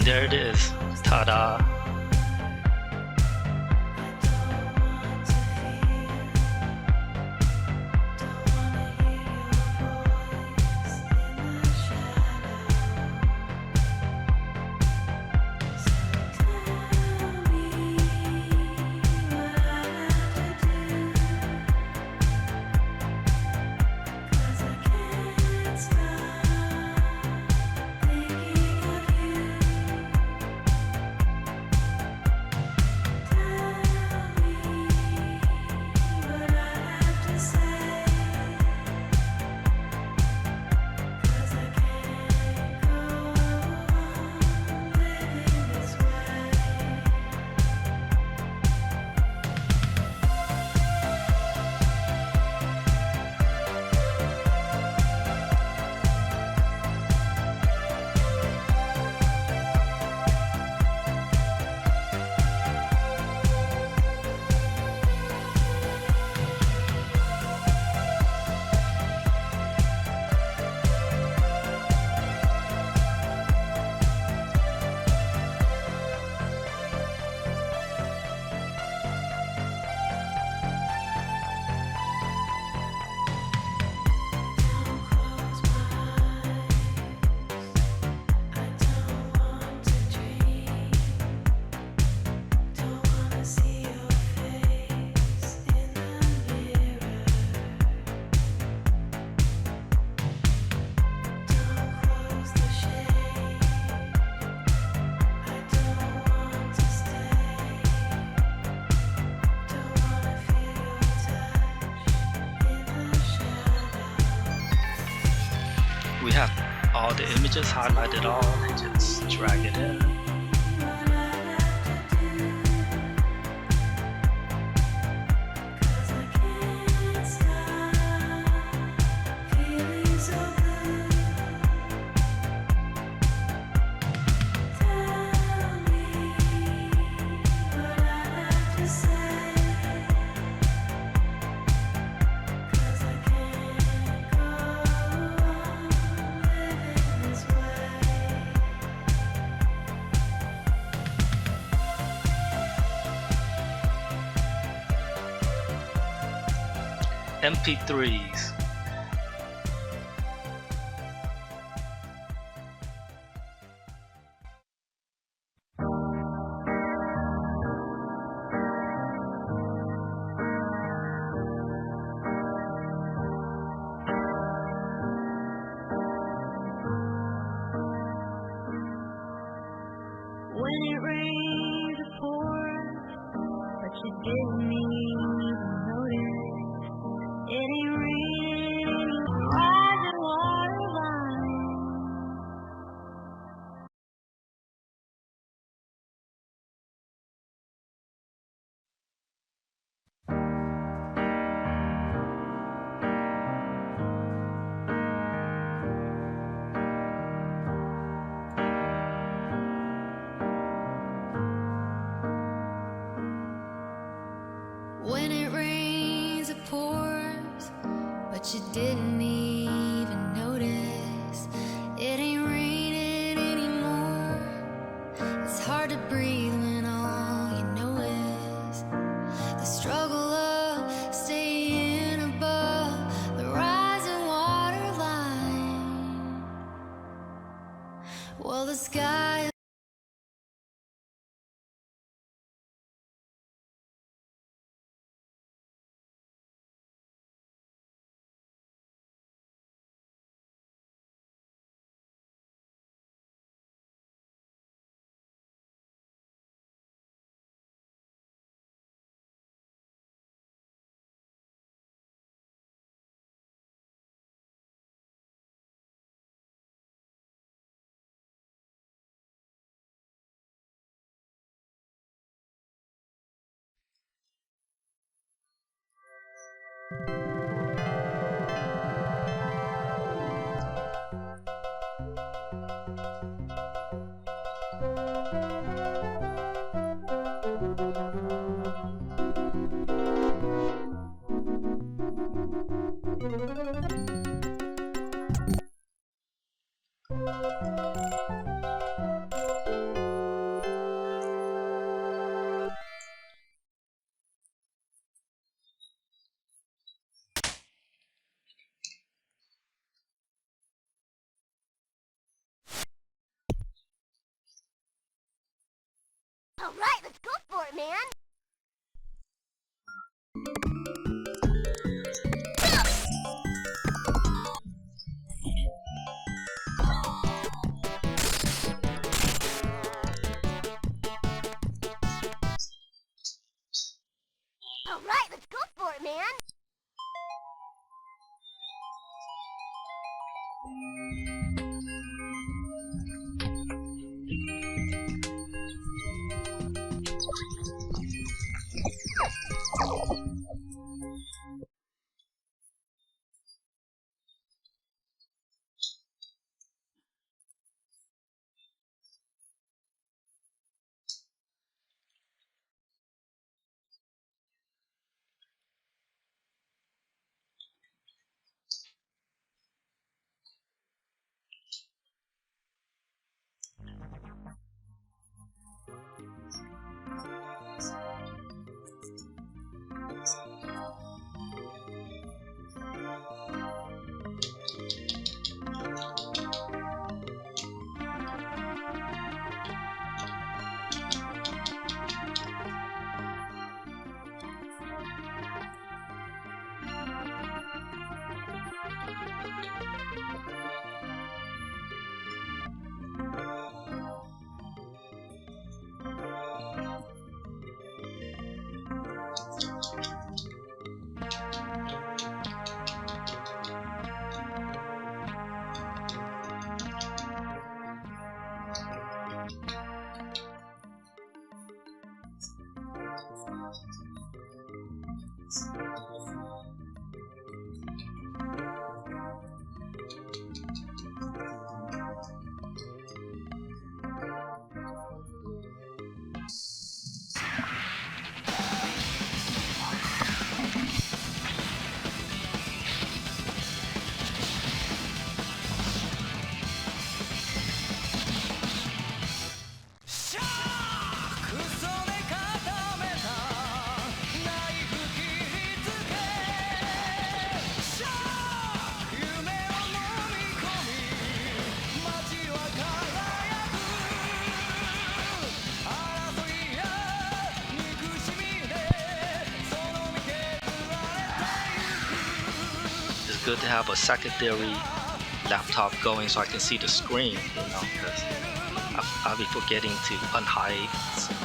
there it is. Ta-da! We have all the images highlighted all and just drag it in. MP3s. When it rains, it pours, but you didn't even notice. It ain't raining anymore. Rising water line. When it rains, it pours, but you didn't even notice. It ain't raining anymore. It's hard to breathe when all you know is the struggle of staying above the rising water line. Well, the sky good to have a secondary laptop going so I can see the screen, you know, because I'll be forgetting to unhide.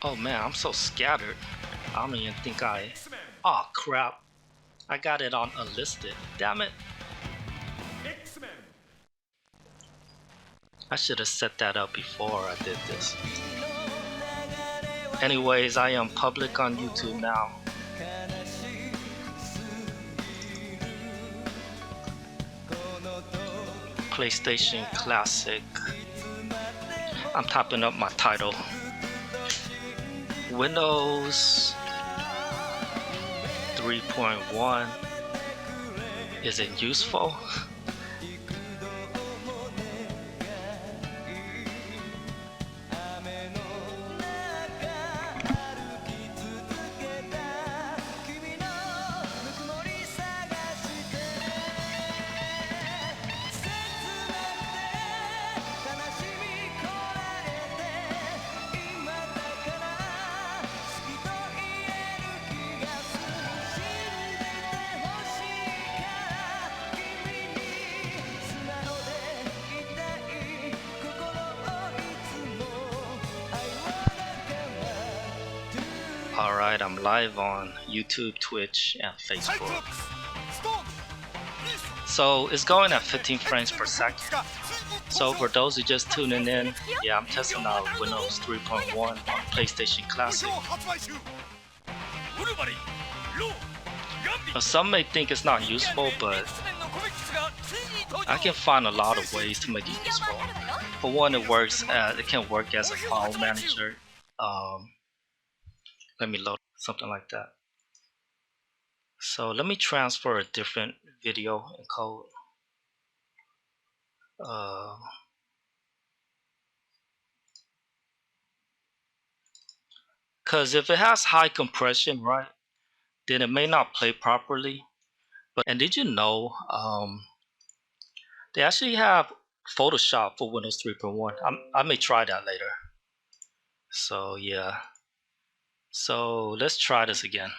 Oh man, I'm so scattered. I don't even think I... Oh crap. I got it on unlisted. Damn it. I should have set that up before I did this. Anyways, I am public on YouTube now. PlayStation Classic. I'm typing up my title. Windows 3.1. Is it useful? Alright, I'm live on YouTube, Twitch, and Facebook. So it's going at 15 frames per second. So for those who just tuning in, yeah, I'm testing out Windows 3.1 on PlayStation Classic. Now, some may think it's not useful, but I can find a lot of ways to make it useful. For one, it can work as a file manager. Let me load something like that. So let me transfer a different video encode. Because if it has high compression, right, then it may not play properly. And did you know they actually have Photoshop for Windows 3.1? I may try that later. So yeah. So let's try this again.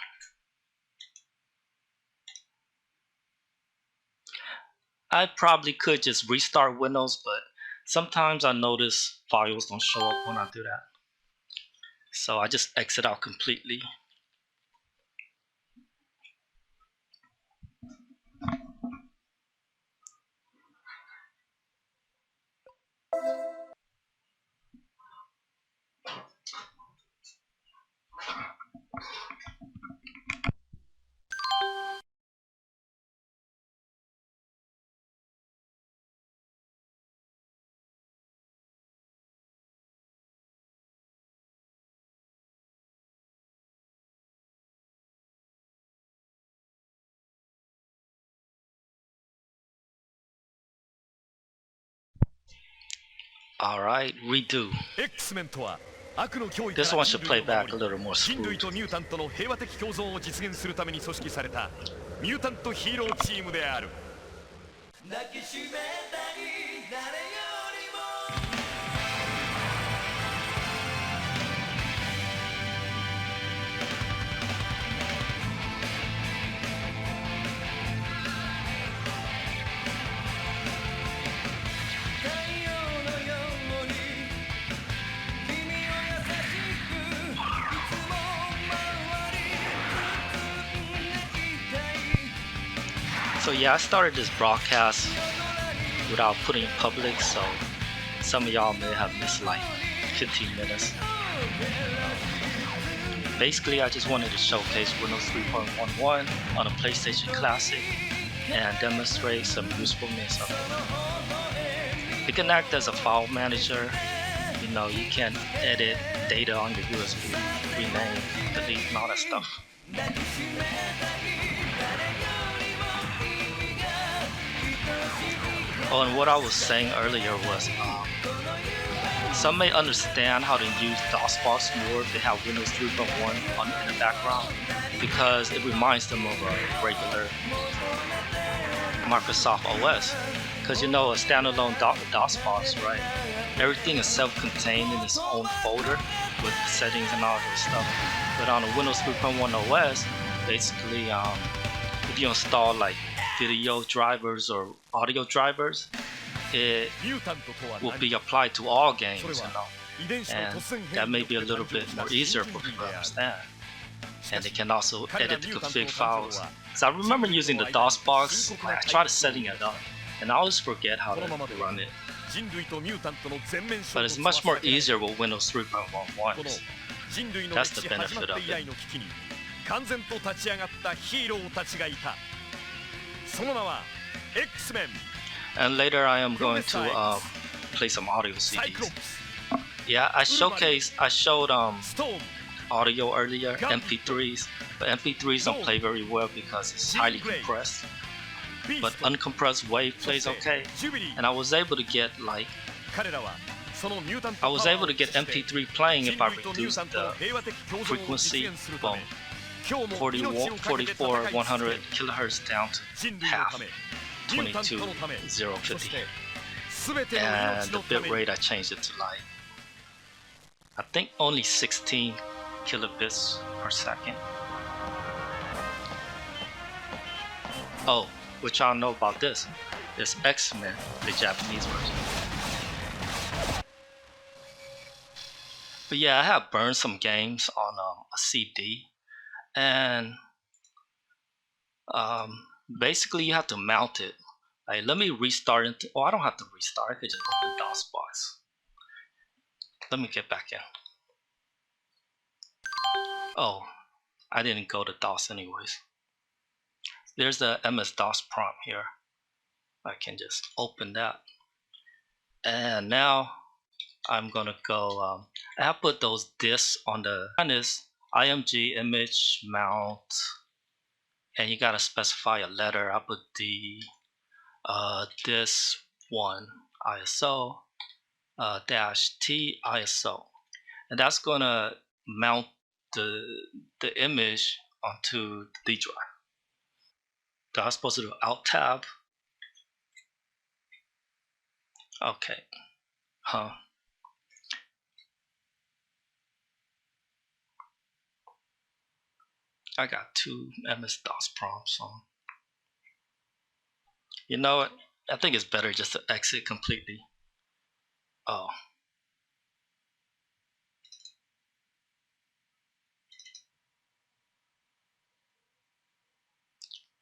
I probably could just restart Windows, but sometimes I notice files don't show up when I do that. So I just exit out completely. Alright, redo. This one should play back a little more smooth. So yeah, I started this broadcast without putting it public, so some of y'all may have missed like 15 minutes. Basically, I just wanted to showcase Windows 3.11 on a PlayStation Classic and demonstrate some usefulness of it. It can act as a file manager, You know, you can't edit data on your USB, rename, delete, and all that stuff. Oh, and what I was saying earlier was, some may understand how to use Dosbox more if they have Windows 3.1 in the background, because it reminds them of a regular Microsoft OS. Because you know, a standalone Dosbox, right? Everything is self-contained in its own folder with settings and all that stuff. But on a Windows 3.1 OS, basically, if you install like video drivers or audio drivers, it will be applied to all games, you know, and that may be a little bit more easier for people to understand. And they can also edit the config files. So I remember using the Dosbox, I tried setting it up, and I always forget how to run it. But it's much more easier with Windows 3.11. That's the benefit of it. And later I am going to play some audio CDs. Yeah, I showed audio earlier, MP3s, but MP3s don't play very well because it's highly compressed. But uncompressed wave plays okay, and I was able to get MP3 playing if I reduced the frequency from 44 100 kilohertz down to half, 22,050, and the bit rate I changed it to like, I think only 16 kilobits per second. Oh, which y'all know about this is X-Men, the Japanese version. But yeah, I have burned some games on a CD, and basically you have to mount it. Like, let me restart it. Oh, I don't have to restart. I could just open Dosbox. Let me get back in. Oh, I didn't go to DOS anyways. There's the MS-DOS prompt here. I can just open that. And now I'm gonna go, I have put those disks on the, one is IMG image mount, and you gotta specify a letter. I put the disk 1 ISO -T ISO, and that's gonna mount the image onto the D drive. So I was supposed to do Alt Tab. Okay. I got 2 MS-DOS prompts on. You know what? I think it's better just to exit completely. Oh.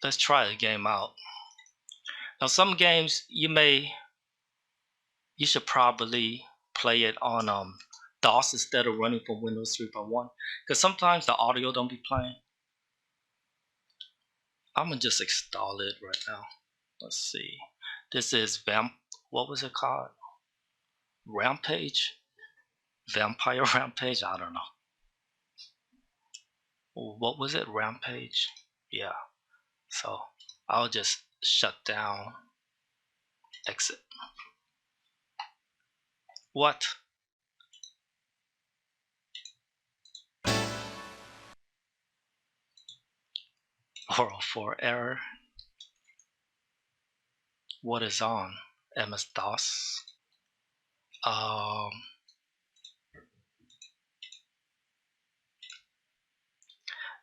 Let's try the game out. Now some games you should probably play it on DOS instead of running from Windows 3.1, because sometimes the audio don't be playing. I'm gonna just install it right now. Let's see. This is what was it called? Rampage? Vampire Rampage? I don't know. What was it? Rampage? Yeah. So I'll just shut down, exit. What? 404 error. What is on? MS-DOS.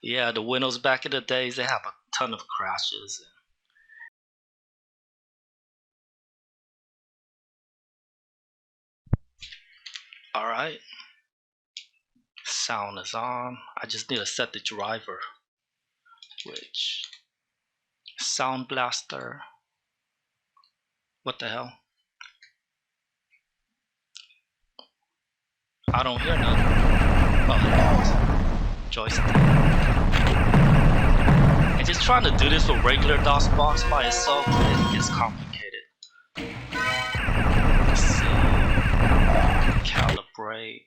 Yeah, the Windows back in the days, they have a ton of crashes. Alright. Sound is on. I just need to set the driver, which Sound Blaster. What the hell? I don't hear nothing. Oh, joystick. And just trying to do this with regular Dosbox by itself, it gets complicated. Let's see. Calibrate. great.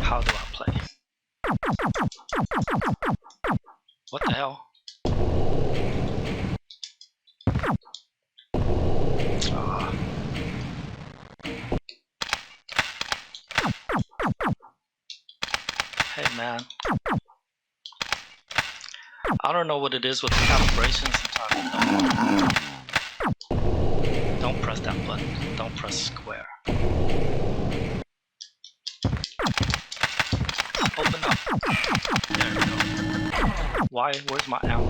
How do I play? What the hell? Hey man, I don't know what it is with the calibration sometimes. Don't press that button. Don't press square. Open up. There you go. Why? Where's my amp?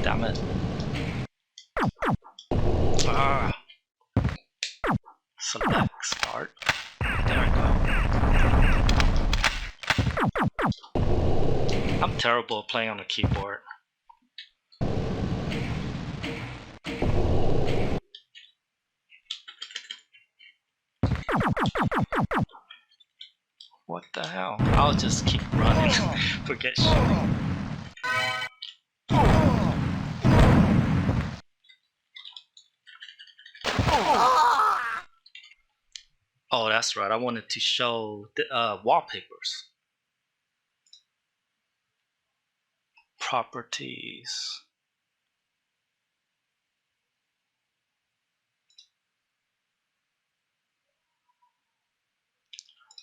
Damn it. Select start. There we go. I'm terrible at playing on the keyboard. What the hell? I'll just keep running. Forget shooting. Oh, that's right. I wanted to show the wallpapers. Properties.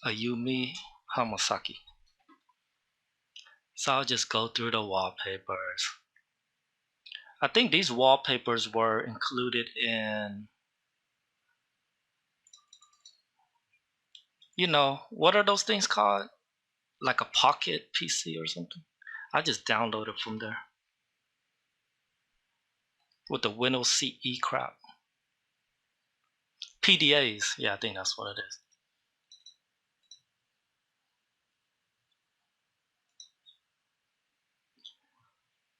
Ayumi Hamasaki. So I'll just go through the wallpapers. I think these wallpapers were included in, you know, what are those things called? Like a pocket PC or something? I just downloaded from there. With the Windows CE crap. PDAs, yeah, I think that's what it is.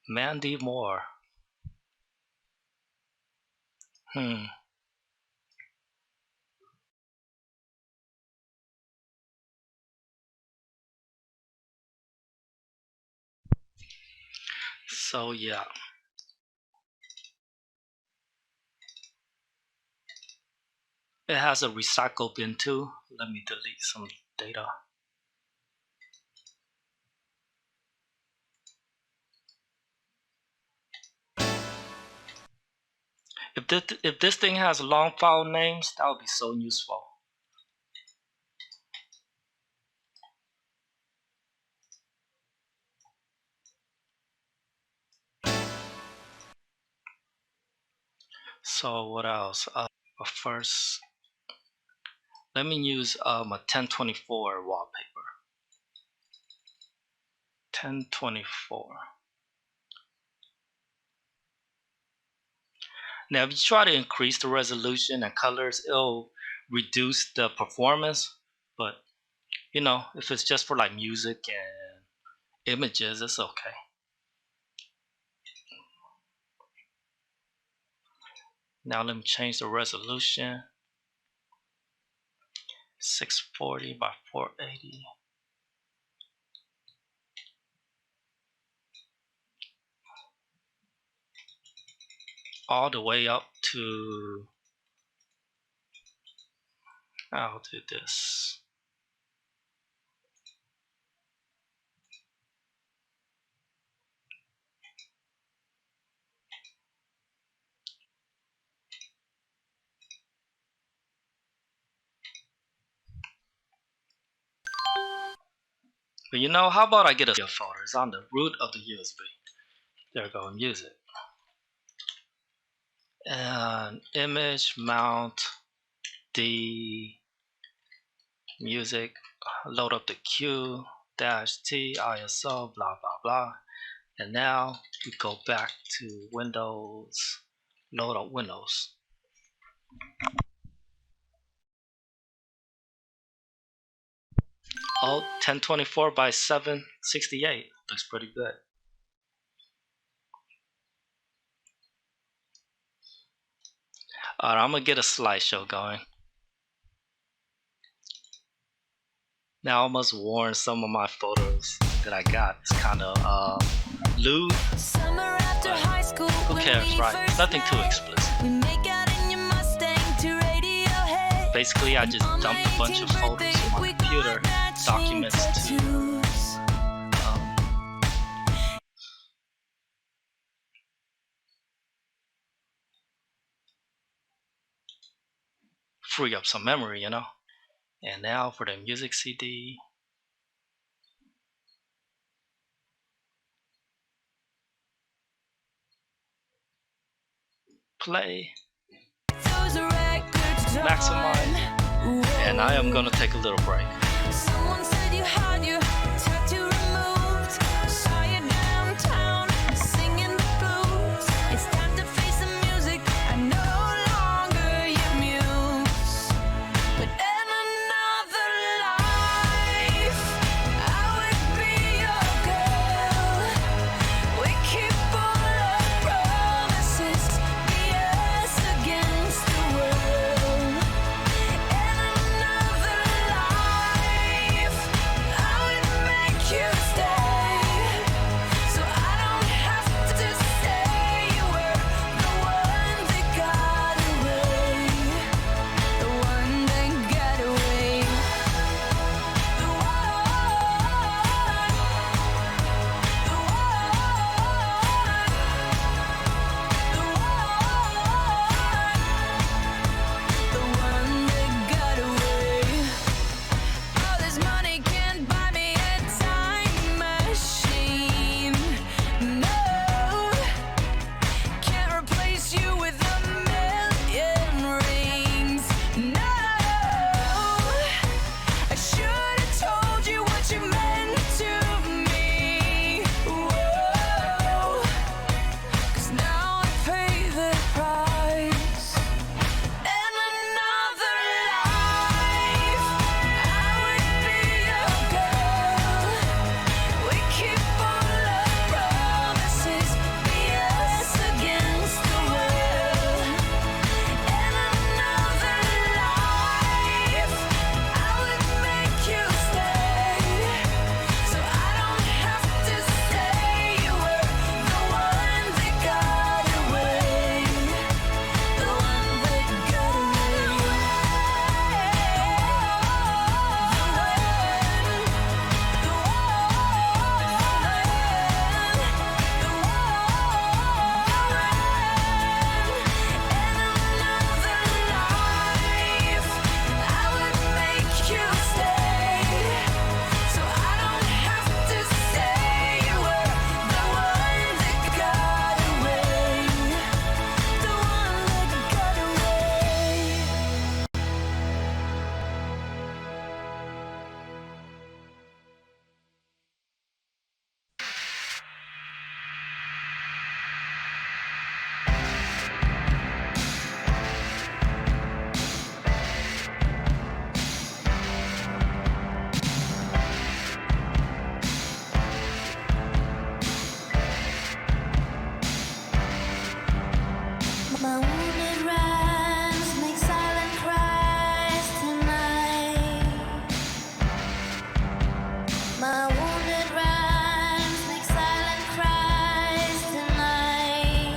Mandy Moore. So yeah. It has a recycle bin too. Let me delete some data. If this thing has long file names, that would be so useful. So what else? First, let me use a 1024 wallpaper. 1024. Now, if you try to increase the resolution and colors, it'll reduce the performance. But you know, if it's just for like music and images, it's okay. Now let me change the resolution. 640 by 480. All the way up to, I'll do this. But you know, how about I get a folder? It's on the root of the USB. There we go, music. And image mount the music, load up the Q -T ISO, blah blah blah. And now we go back to Windows, load up Windows. Oh, 1024 by 768 looks pretty good. Alright, I'm gonna get a slideshow going. Now I must warn some of my photos that I got. It's kind of lewd. Summer after high school, Who cares, right? Nothing too explicit. We make out in your Mustang to Radiohead. Basically, I just dumped a bunch of photos on my computer, documents to free up some memory, you know. And now for the music CD. Play. Maximize. And I am gonna take a little break. Someone said you had your tattoo removed. Saw you downtown singing the blues. It's time to face the music. I no longer your muse. But in another life, I would be your girl. We keep all our promises. Be us against the world. In another life, I would make you stay, so I don't have to stay. You were the one that got away, the one that got away, the one that got away. All this money can't buy me a time machine. No, can't replace you with a million rings. No, I should have told you what you meant to me. Whoa, 'cause now I pay the price. In another life, I would be your girl. We keep all our promises. Be us against the world. In another life, I would make you stay, so I don't have to stay. You were the one that got away, the one that got away. My wounded rhymes make silent cries tonight. My wounded rhymes make silent cries tonight.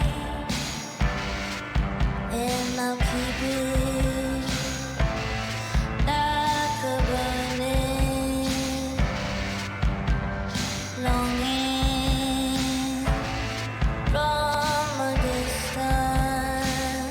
And I'll keep it like a burning longing from a distance.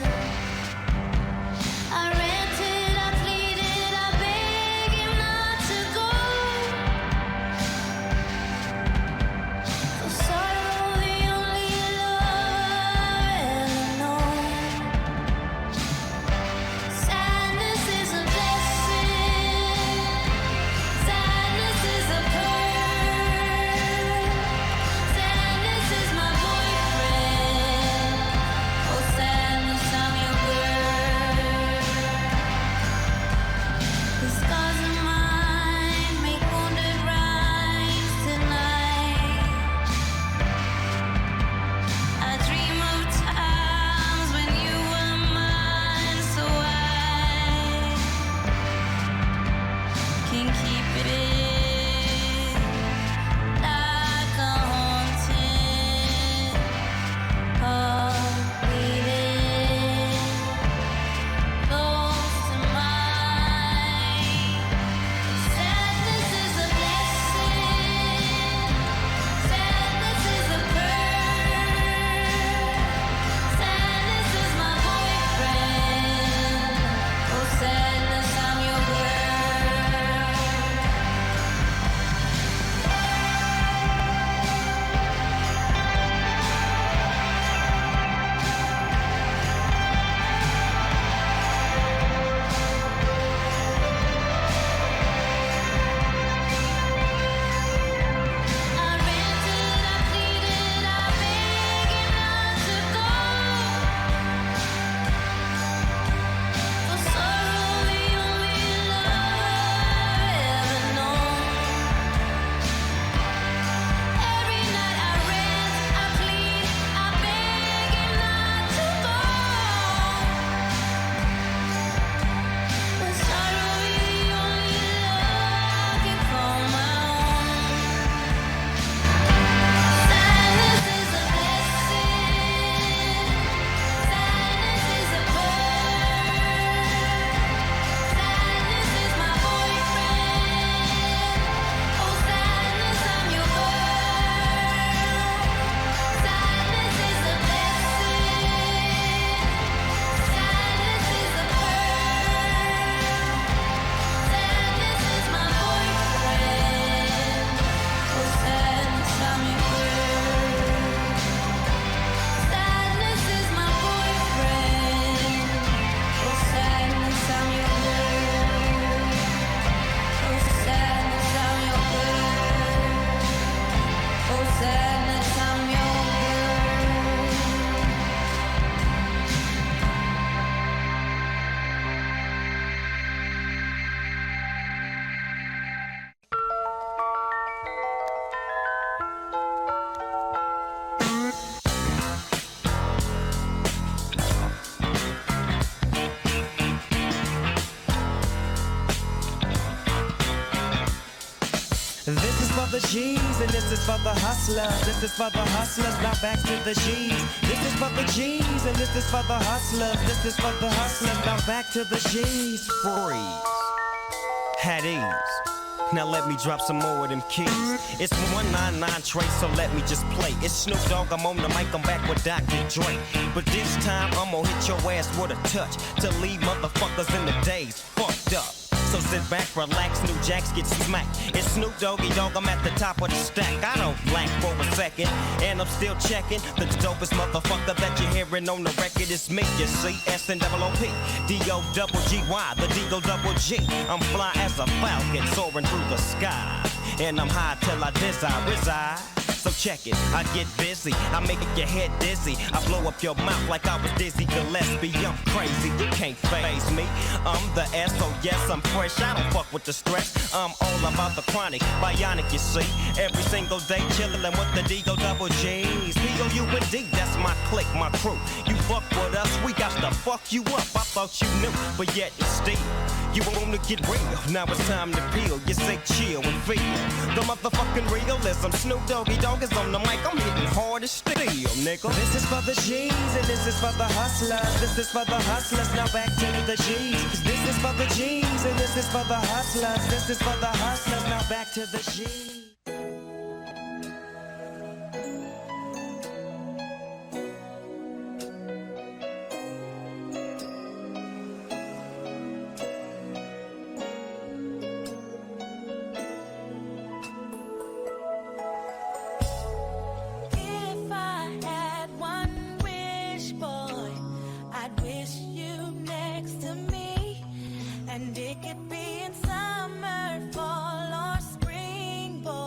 G's, and this is for the hustlers. This is for the hustlers, now back to the G's. This is for the G's, and this is for the hustlers. This is for the hustlers, now back to the G's. Freeze. Had ease. Now let me drop some more of them keys. It's 199 Trace, so let me just play. It's Snoop Dogg, I'm on the mic, I'm back with Dr. Dre. But this time I'm gonna hit your ass with a touch to leave motherfuckers in the days fucked up. So sit back, relax, new jacks get smacked. It's Snoop Doggy Dogg, I'm at the top of the stack. I don't blank for a second, and I'm still checking. The dopest motherfucker that you're hearing on the record is me, you see. S-N-O-O-P, D-O-double-G-Y, the D-O-double-G. I'm fly as a falcon soaring through the sky, and I'm high till I reside. So check it, I get busy, I make your head dizzy. I blow up your mouth like I was Dizzy Gillespie. I'm crazy, you can't faze me. I'm the S, so yes, I'm fresh. I don't fuck with the stress. I'm all about the chronic, bionic, you see. Every single day chillin' with the D-O-double-G's. P-O-U-N-D, that's my clique, my crew. You fuck with us, we got to fuck you up. I thought you knew, but yet it's still. You wanna get real, now it's time to peel. You say chill and feel the motherfucking realism. Snoop Doggy Dogg is on the mic, I'm hitting hard as steel, nigga. This is for the G's, and this is for the hustlers. This is for the hustlers, now back to the G's. This is for the G's, and this is for the hustlers. This is for the hustlers, now back to the G's. And it could be in summer, fall, or spring, boy.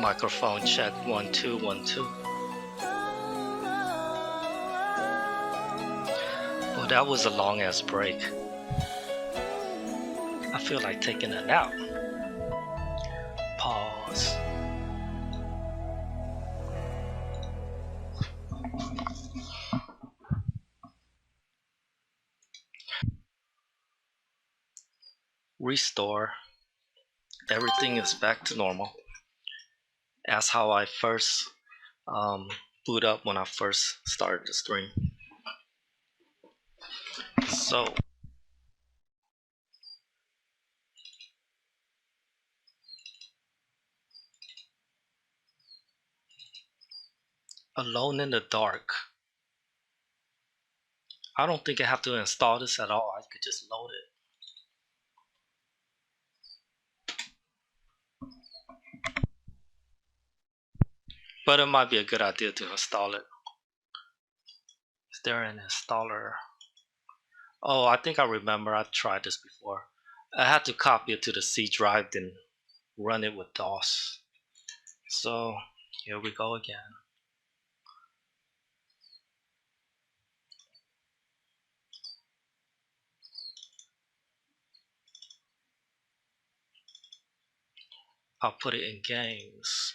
Microphone check 1 2 1 2. Oh, that was a long ass break. I feel like taking a nap. Pause. Restore. Everything is back to normal. That's how I first boot up when I first started the stream. So Alone in the Dark. I don't think I have to install this at all. I could just load it. But it might be a good idea to install it. Is there an installer? Oh, I think I remember. I tried this before. I had to copy it to the C drive, then run it with DOS. So here we go again. I'll put it in games.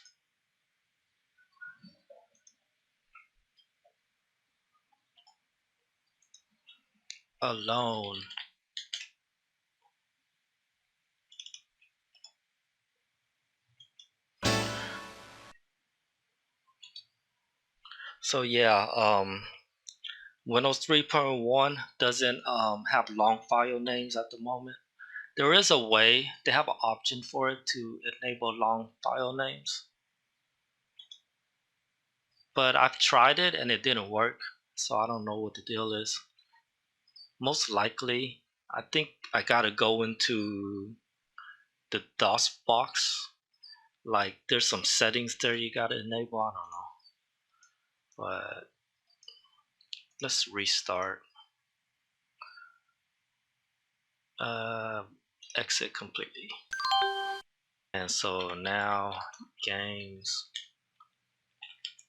Alone. So yeah, Windows 3.1 doesn't have long file names at the moment. There is a way, they have an option for it to enable long file names. But I've tried it and it didn't work, so I don't know what the deal is. Most likely, I think I gotta go into the Dosbox. Like there's some settings there you gotta enable, I don't know. But let's restart. Exit completely. And so now games.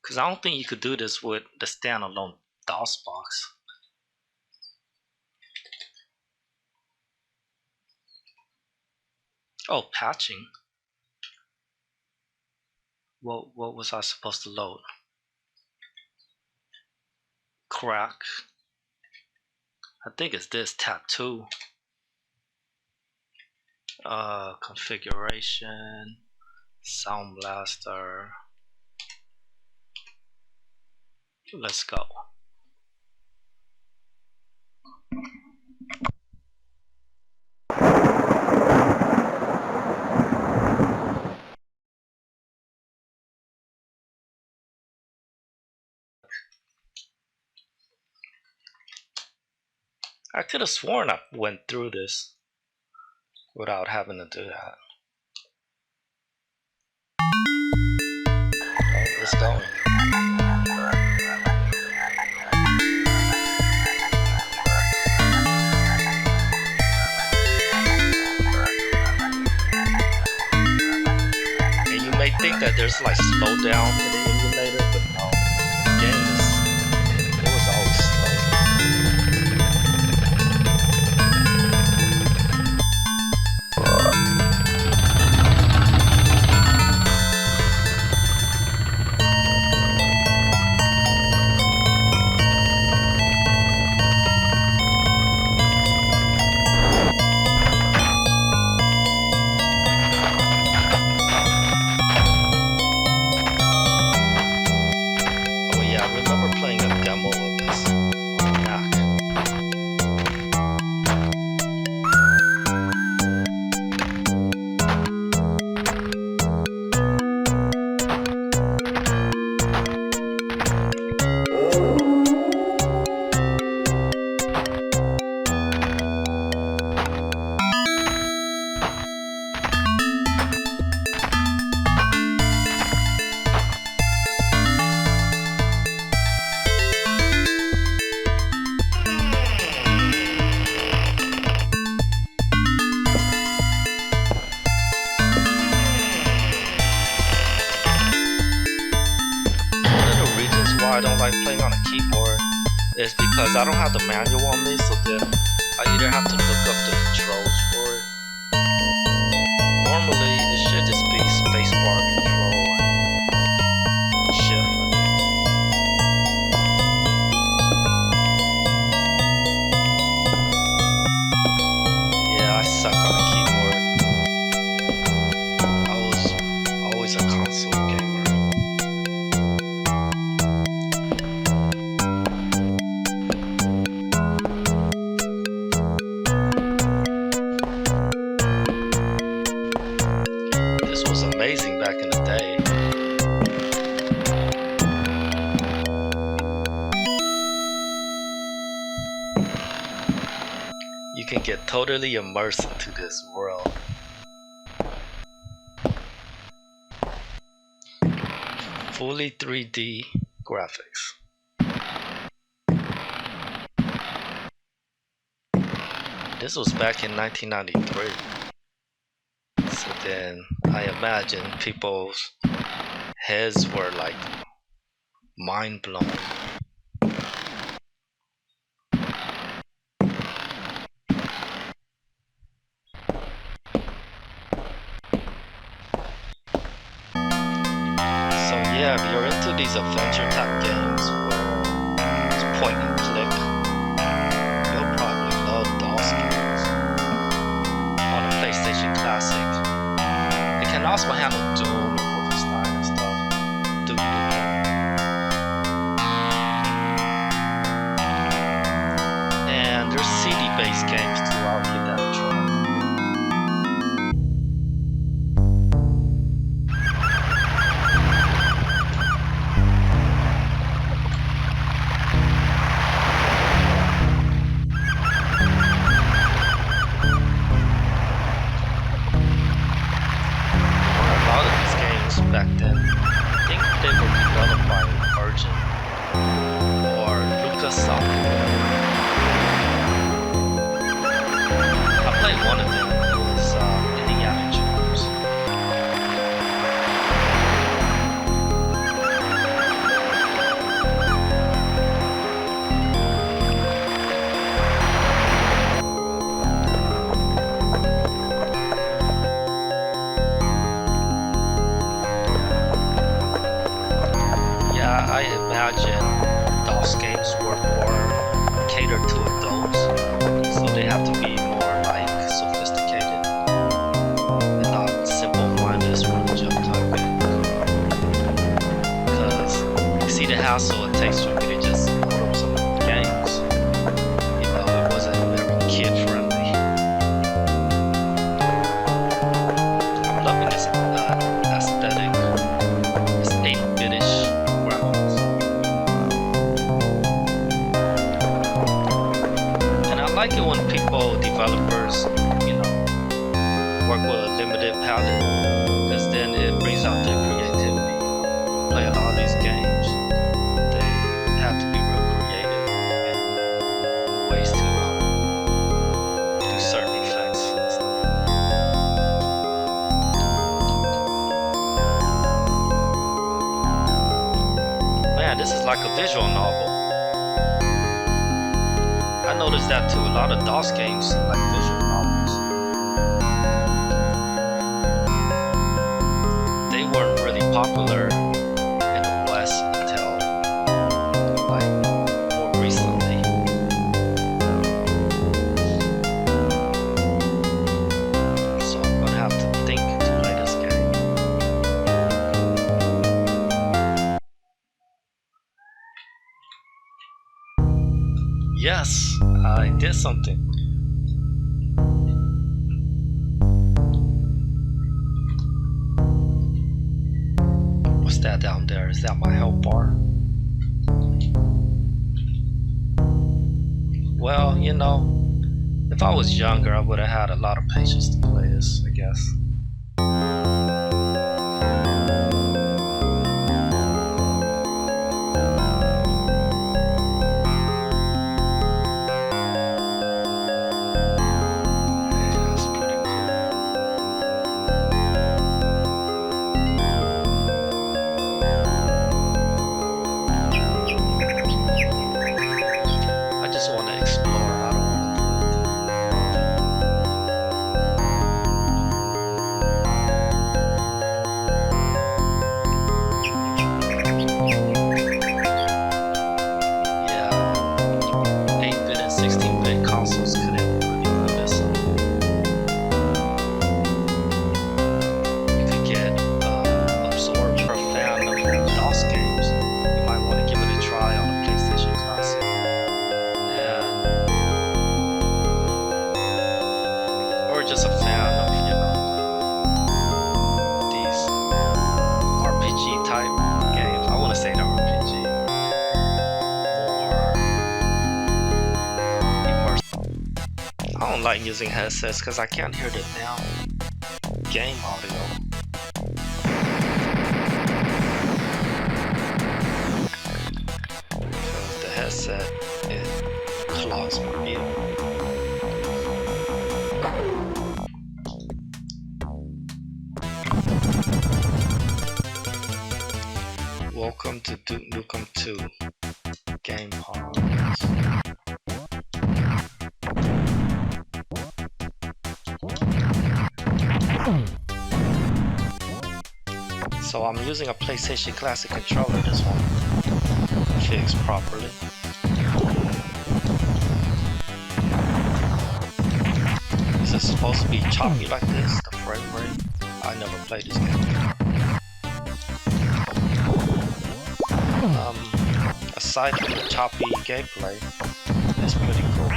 Because I don't think you could do this with the standalone Dosbox. Oh, patching. What was I supposed to load? Crack. I think it's this tattoo. Configuration. Sound Blaster. Let's go. I could have sworn I went through this without having to do that. Okay, let's go. And you may think that there's like slowdown in the emulator, but no. It was always slow. I don't like playing on a keyboard is because I don't have the manual on me, so then I either have to look up the controls for it. Normally, it should just be spacebar control and shift, I think. Yeah, I suck on a keyboard. I was always a console gamer. This was amazing back in the day. You can get totally immersed into this world. Fully 3D graphics. This was back in 1993. So then I imagine people's heads were like mind blown. So yeah, if you're into these adventure type games where it's point and click, you'll probably love DOS games on a PlayStation Classic. It can also handle Dune or Wolfenstein and stuff. And there's CD-based games too. I'll give that a try. Back then, I think they were developed by Virgin or LucasArts. I played one of them. It was Indiana Jones. I imagine DOS games were more catered to adults, so they have to be more like sophisticated and not simple mindless run jump type games. Because you see the hassle it takes for me to just load up some games. You know, it wasn't very kid friendly. I'm loving this aesthetic. It's 8-bitish. I like it when people, developers, you know, work with a limited palette, because then it brings out their creativity. Play a lot of these games, they have to be real creative in ways to do certain effects and stuff. Man, this is like a visual novel. I noticed that too. A lot of DOS games like visual novels. They weren't really popular in the West until like more recently. So I'm gonna have to think to play this game. Yes, I did something. What's that down there? Is that my health bar? Well, you know, if I was younger, I would have had a lot of patience to play this, I guess. don't like using headsets because I can't hear the damn game audio. The headset, it clogs my ear. Welcome to Nukem II game pause. So I'm using a PlayStation Classic controller, this one fixed properly. Is it supposed to be choppy like this, the frame rate? I never played this game before. Aside from the choppy gameplay, it's pretty cool.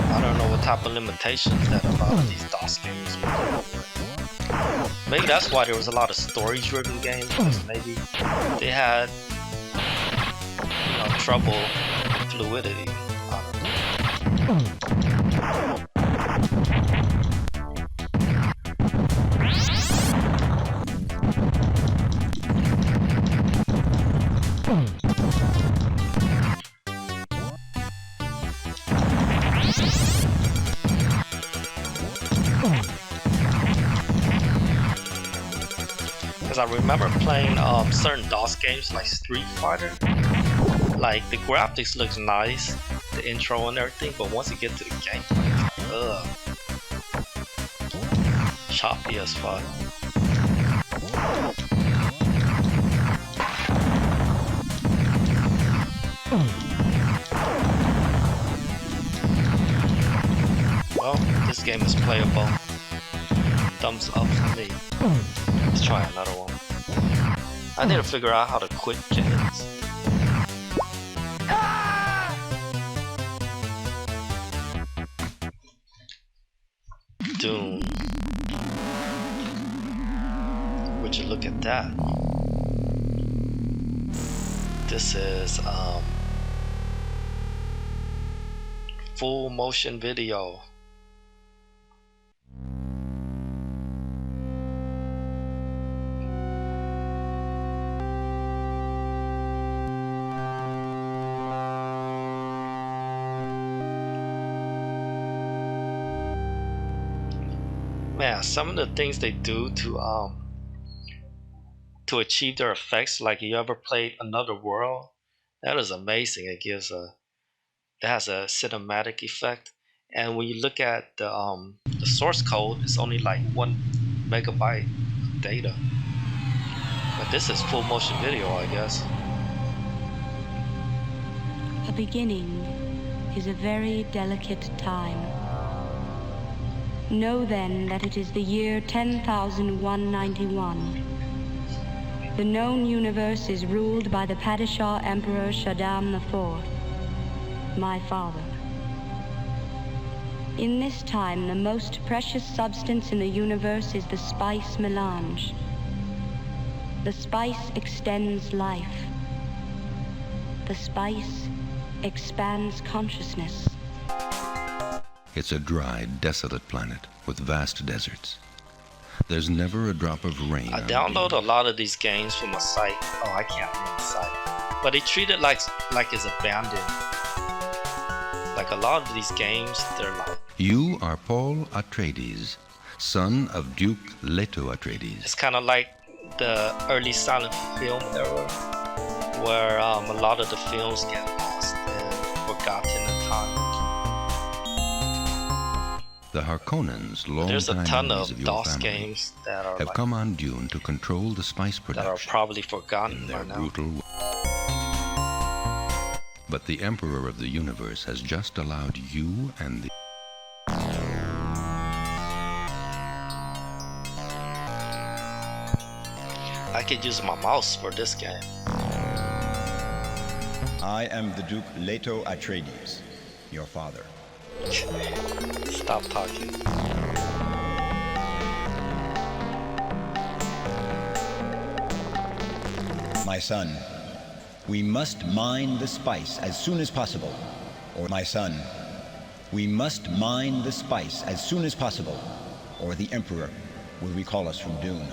I don't know what type of limitations that a lot of these DOS games will. Maybe that's why there was a lot of story-driven games, because maybe they had trouble with fluidity. Because I remember playing certain DOS games like Street Fighter. Like the graphics looks nice, the intro and everything, but once you get to the gameplay, it's like, choppy as fuck. Well, this game is playable. Thumbs up for me. Let's try another one. I need to figure out how to quit games. Dune. Would you look at that? This is full motion video. Man, some of the things they do to achieve their effects, like you ever played Another World, that is amazing. It has a cinematic effect, and when you look at the source code, it's only like 1 megabyte of data. But this is full motion video, I guess. A beginning is a very delicate time. Know then that it is the year 10,191. The known universe is ruled by the Padishah Emperor Shaddam IV, my father. In this time, the most precious substance in the universe is the spice melange. The spice extends life. The spice expands consciousness. It's a dry, desolate planet with vast deserts. There's never a drop of rain. I download a lot of these games from a site. Oh, I can't name the site. But they treat it like it's abandoned. Like a lot of these games, they're like... You are Paul Atreides, son of Duke Leto Atreides. It's kind of like the early silent film era, where a lot of the films get lost and forgotten in time. The Harkonnens, There's a ton of your DOS family, games that are have like, come on Dune to control the spice that production. are probably forgotten in by their now. brutal. But the Emperor of the Universe has just allowed you and the... I could use my mouse for this game. I am the Duke Leto Atreides, your father. Stop talking. My son, we must mine the spice as soon as possible. Or my son, we must mine the spice as soon as possible, or the Emperor will recall us from Dune.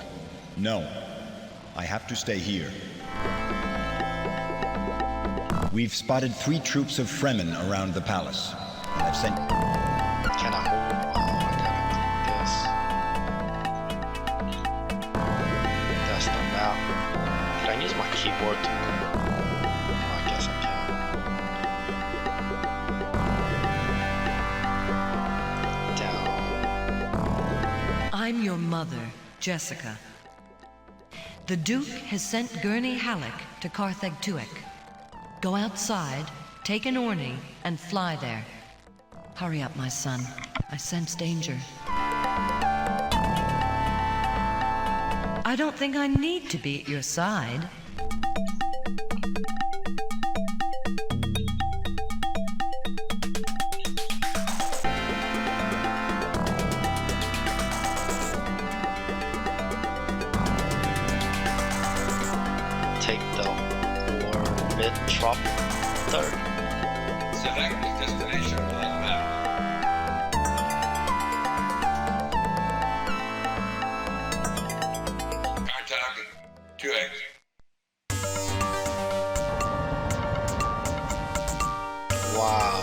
No, I have to stay here. We've spotted 3 troops of Fremen around the palace. I've sent... Can I hold? That's the map. Can I use my keyboard to... I guess I can. Down. I'm your mother, Jessica. The Duke has sent Gurney Halleck to Carthag Tuek. Go outside, take an Orny, and fly there. Hurry up, my son. I sense danger. I don't think I need to be at your side. Take the orbit drop third. Select destination on map. Contact 2X. Wow.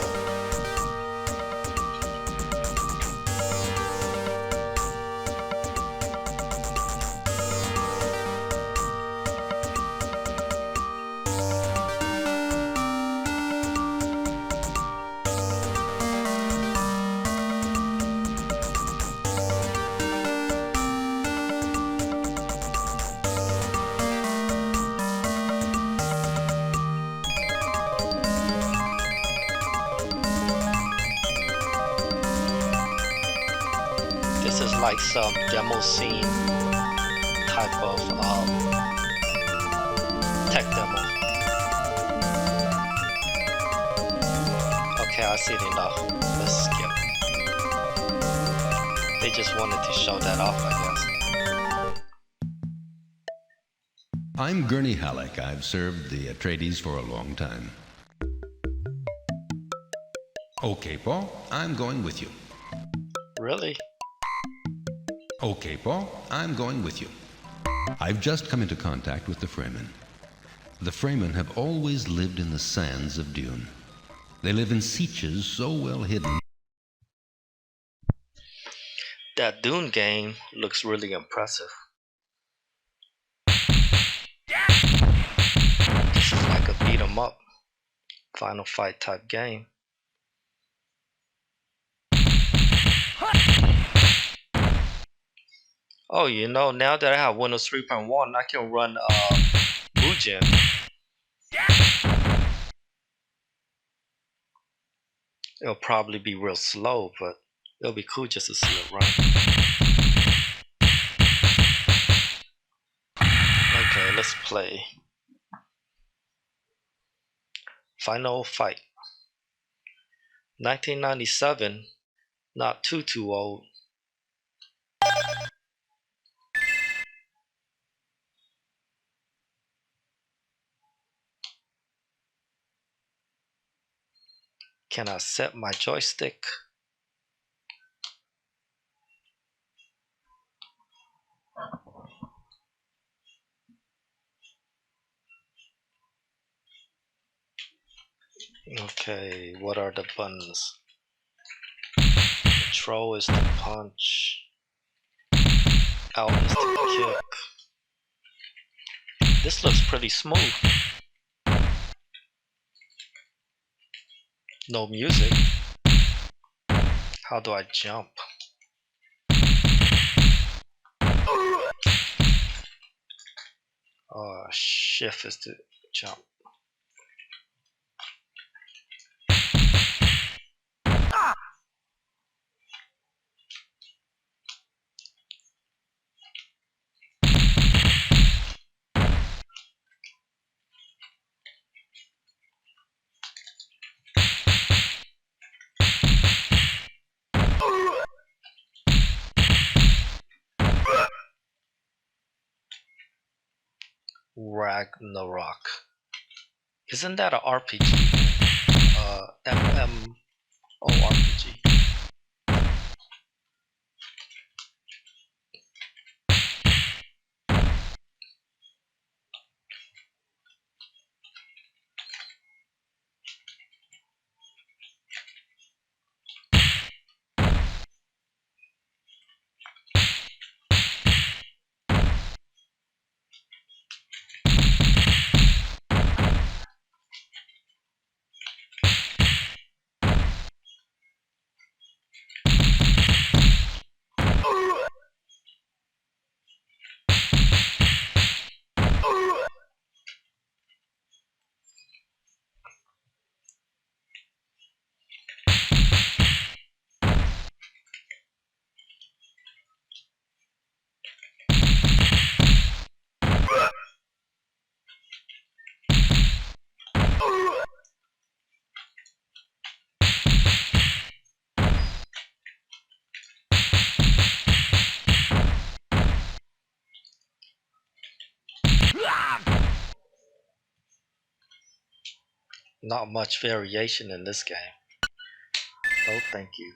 This is like some demo scene type of tech demo. Okay, I've seen enough. Let's skip. They just wanted to show that off, I guess. I'm Gurney Halleck. I've served the Atreides for a long time. Okay, Paul, I'm going with you. Really? Okay, Paul, I'm going with you. I've just come into contact with the Fremen. The Fremen have always lived in the sands of Dune. They live in sieges so well hidden. That Dune game looks really impressive. This is like a beat 'em up, final fight type game. Oh, you know, now that I have Windows 3.1, I can run Mugen. It'll probably be real slow, but it'll be cool just to see it run. Okay, let's play. Final fight. 1997, not too old. Can I set my joystick? Okay, what are the buttons? Control is to punch. Out is to kick. This looks pretty smooth. No music. How do I jump? Shift is to jump. Ragnarok. Isn't that an RPG? MMORPG. Not much variation in this game. No, thank you.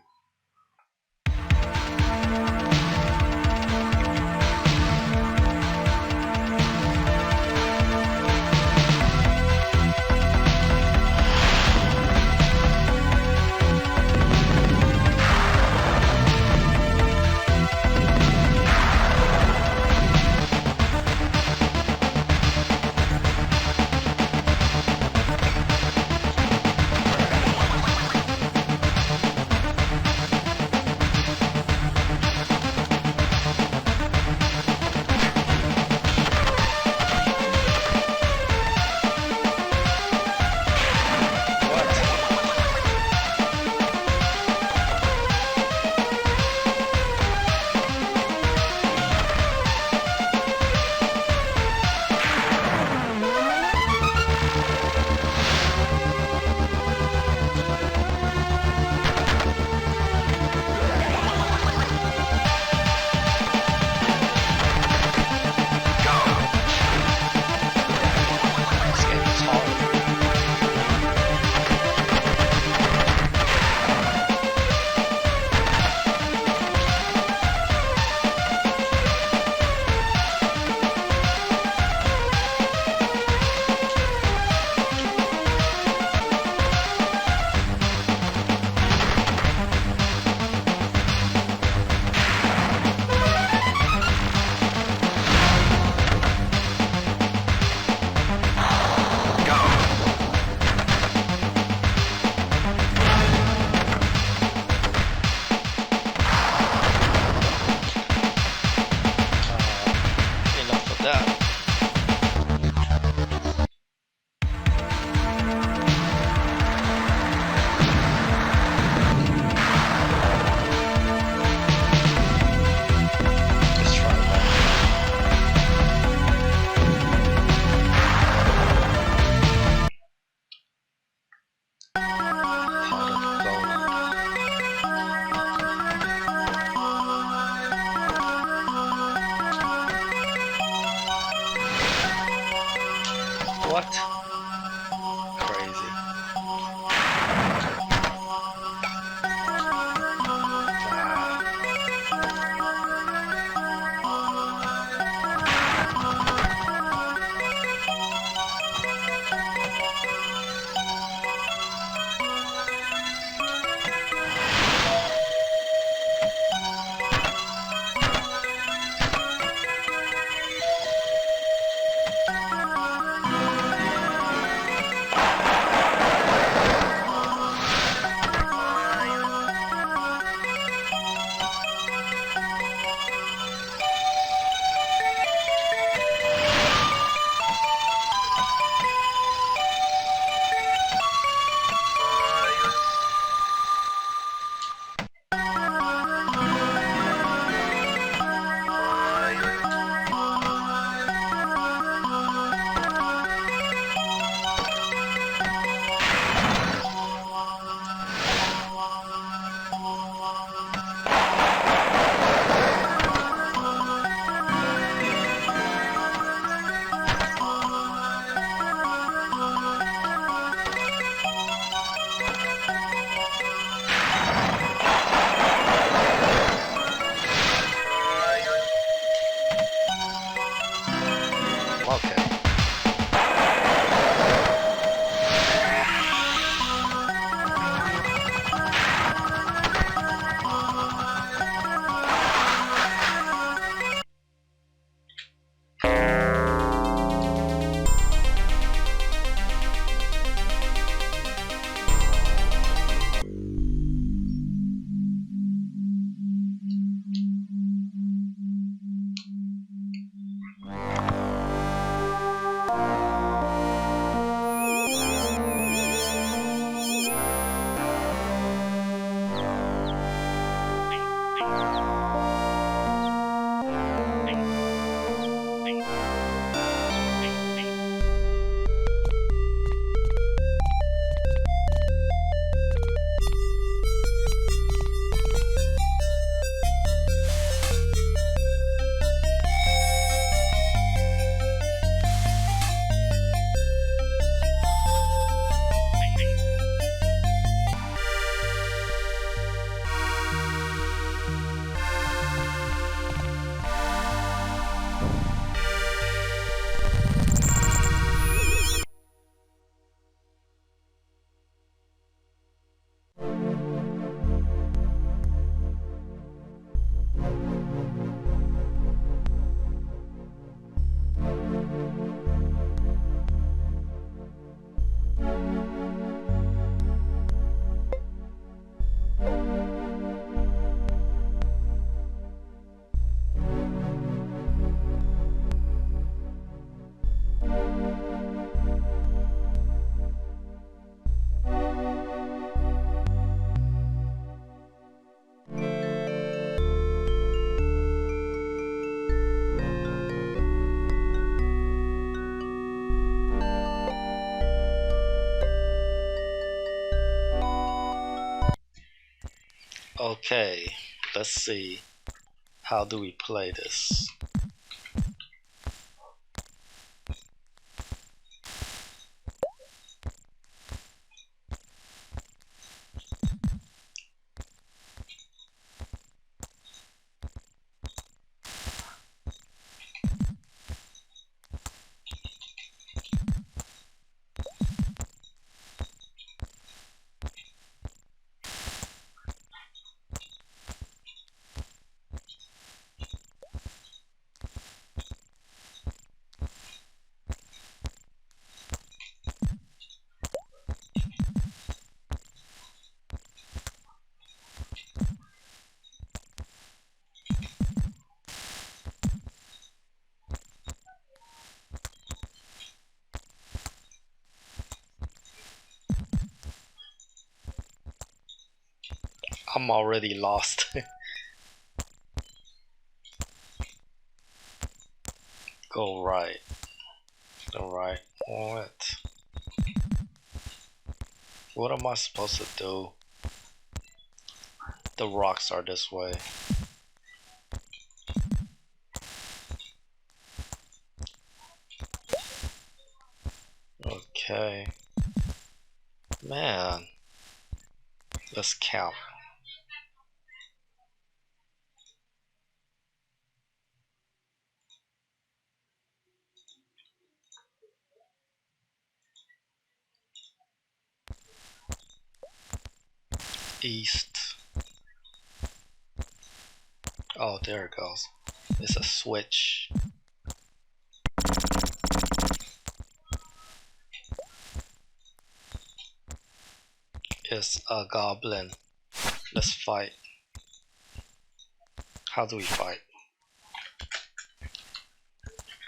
Okay, let's see. How do we play this? I'm already lost. Go right. Alright, what am I supposed to do? The rocks are this way. Okay. Man. Let's count. East. Oh, there it goes. It's a switch. It's a goblin. Let's fight. How do we fight?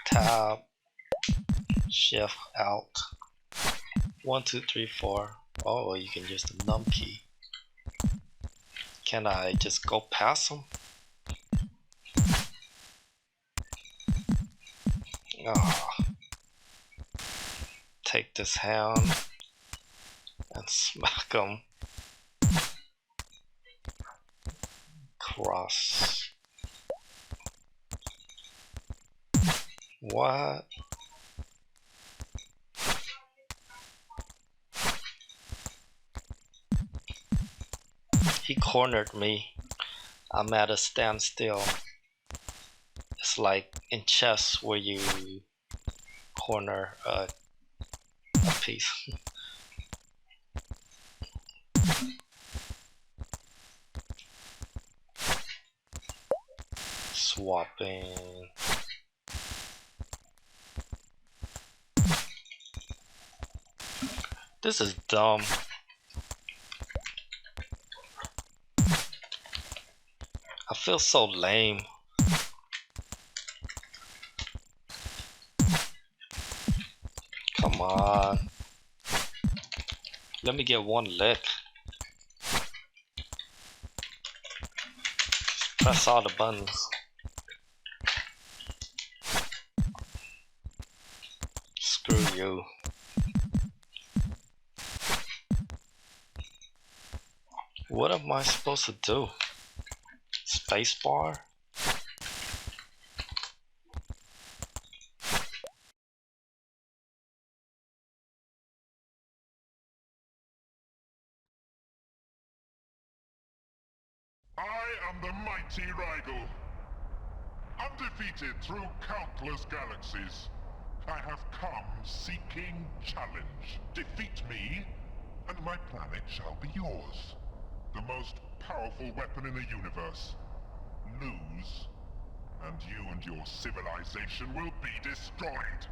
Tab. Shift out. 1, 2, 3, 4. Oh, you can use the num key. Can I just go past them? Oh. Take this hand and smack them. Cross. What? He cornered me. I'm at a standstill. It's like in chess where you corner a piece. Swapping. This is dumb. I feel so lame. Come on. Let me get one lick. Press all the buttons. Screw you. What am I supposed to do? Spacebar? I am the mighty Rigel. Undefeated through countless galaxies, I have come seeking challenge. Defeat me, and my planet shall be yours. The most powerful weapon in the universe. Lose, and you and your civilization will be destroyed.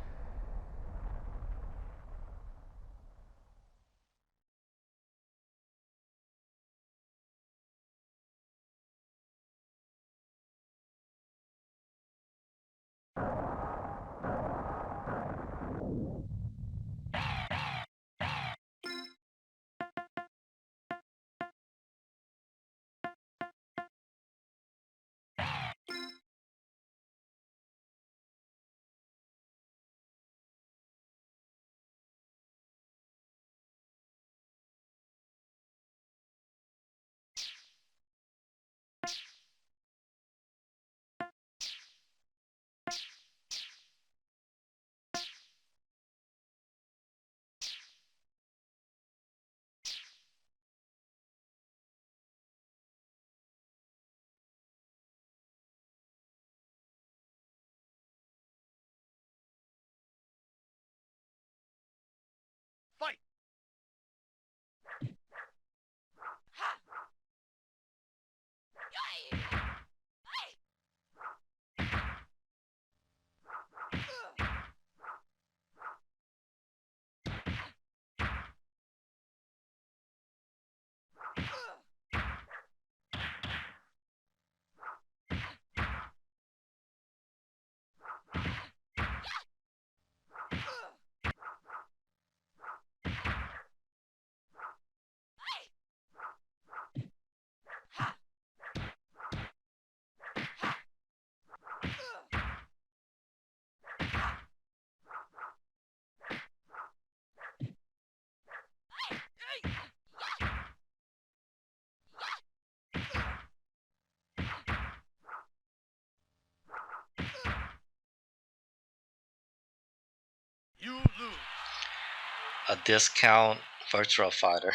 a discount Virtua Fighter.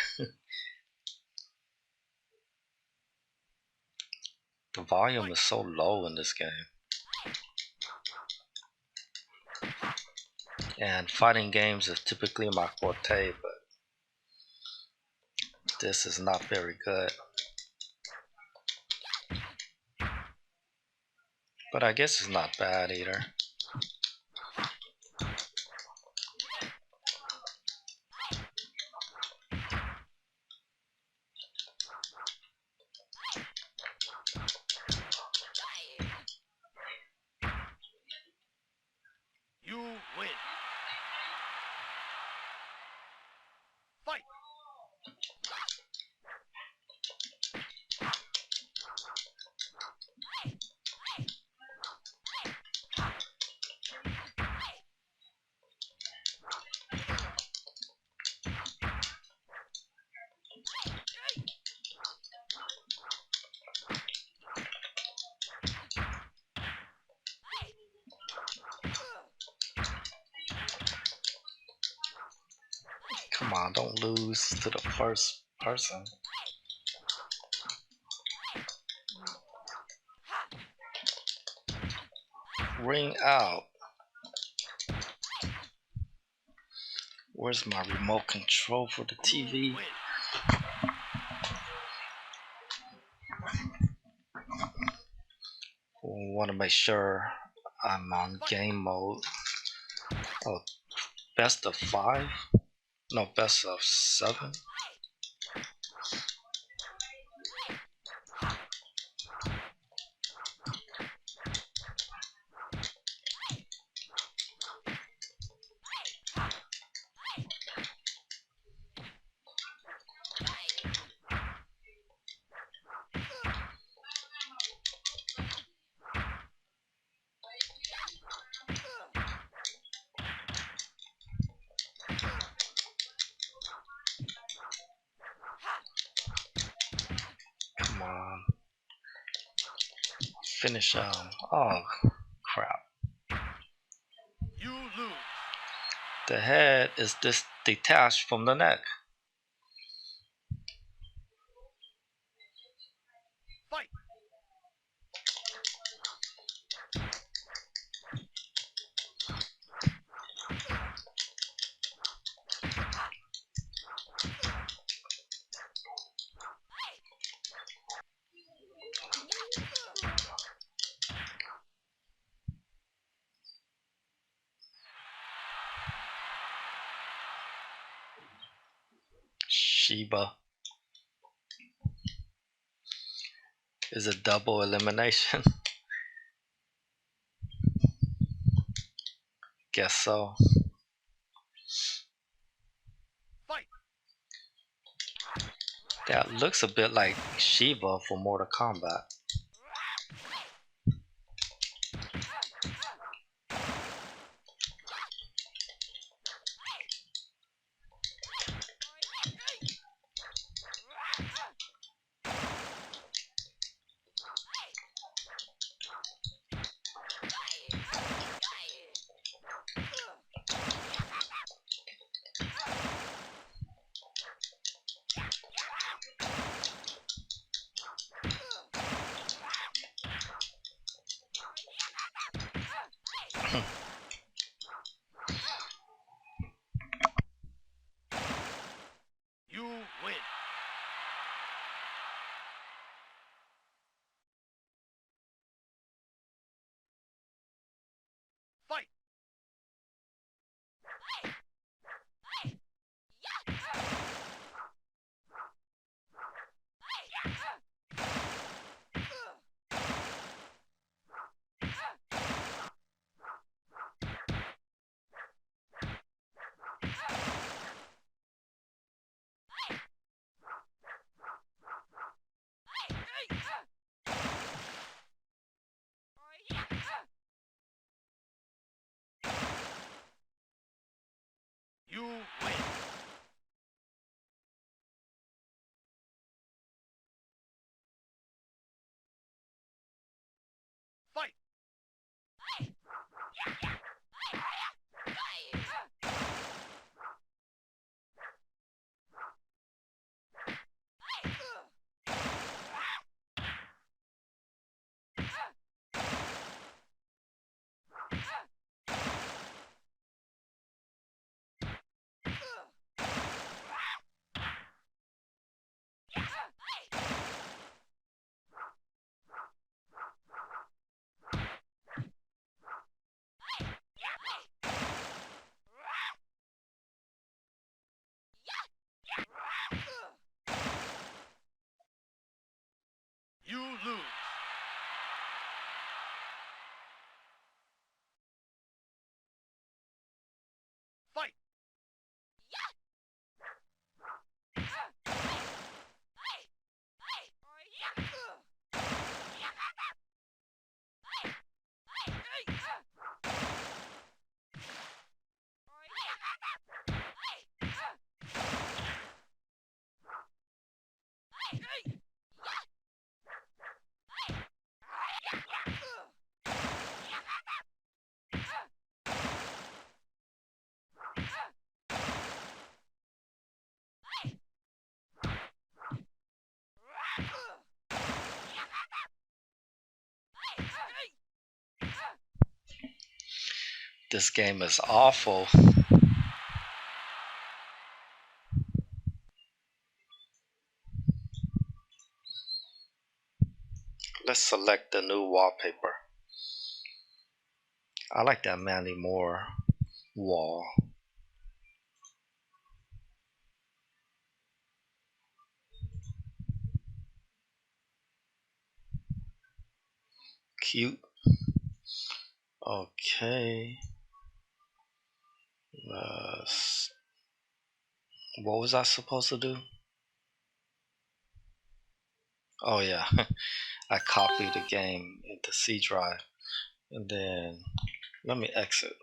The volume is so low in this game. And fighting games is typically my forte, but this is not very good. But I guess it's not bad either. You win. Fight. Come on, don't lose to the first person. Ring out. Where's my remote control for the TV? Want to make sure I'm on game mode. Oh, best of 5? No, best of 7. Come on. Finish oh crap. You lose. The head is detached from the neck. Fight. Sheba is a double elimination. Guess so. Fight. That looks a bit like Sheba for Mortal Kombat. You win. Fight. You win. Fight. This game is awful. Let's select the new wallpaper. I like that Mandy Moore wall. Cute. Okay. What was I supposed to do? Oh yeah, I copied the game into C drive, and then let me exit.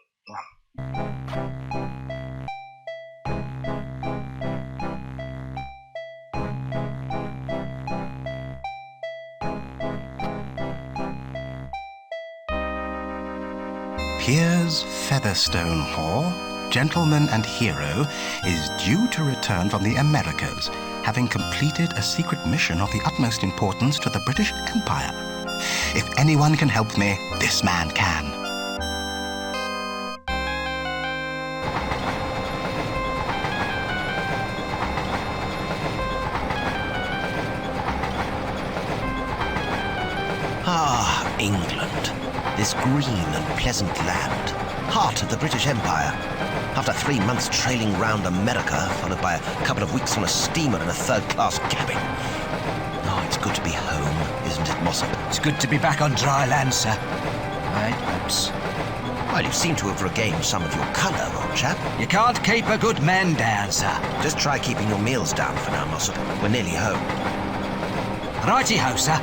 Piers Featherstone Hall, gentleman and hero, is due to return from the Americas, having completed a secret mission of the utmost importance to the British Empire. If anyone can help me, this man can. Ah, England. This green and pleasant land, heart of the British Empire. After 3 months trailing round America, followed by a couple of weeks on a steamer in a third-class cabin. Oh, it's good to be home, isn't it, Mossop? It's good to be back on dry land, sir. Right, oops. Well, you seem to have regained some of your colour, old chap. You can't keep a good man down, sir. Just try keeping your meals down for now, Mossop. We're nearly home. Righty-ho, sir.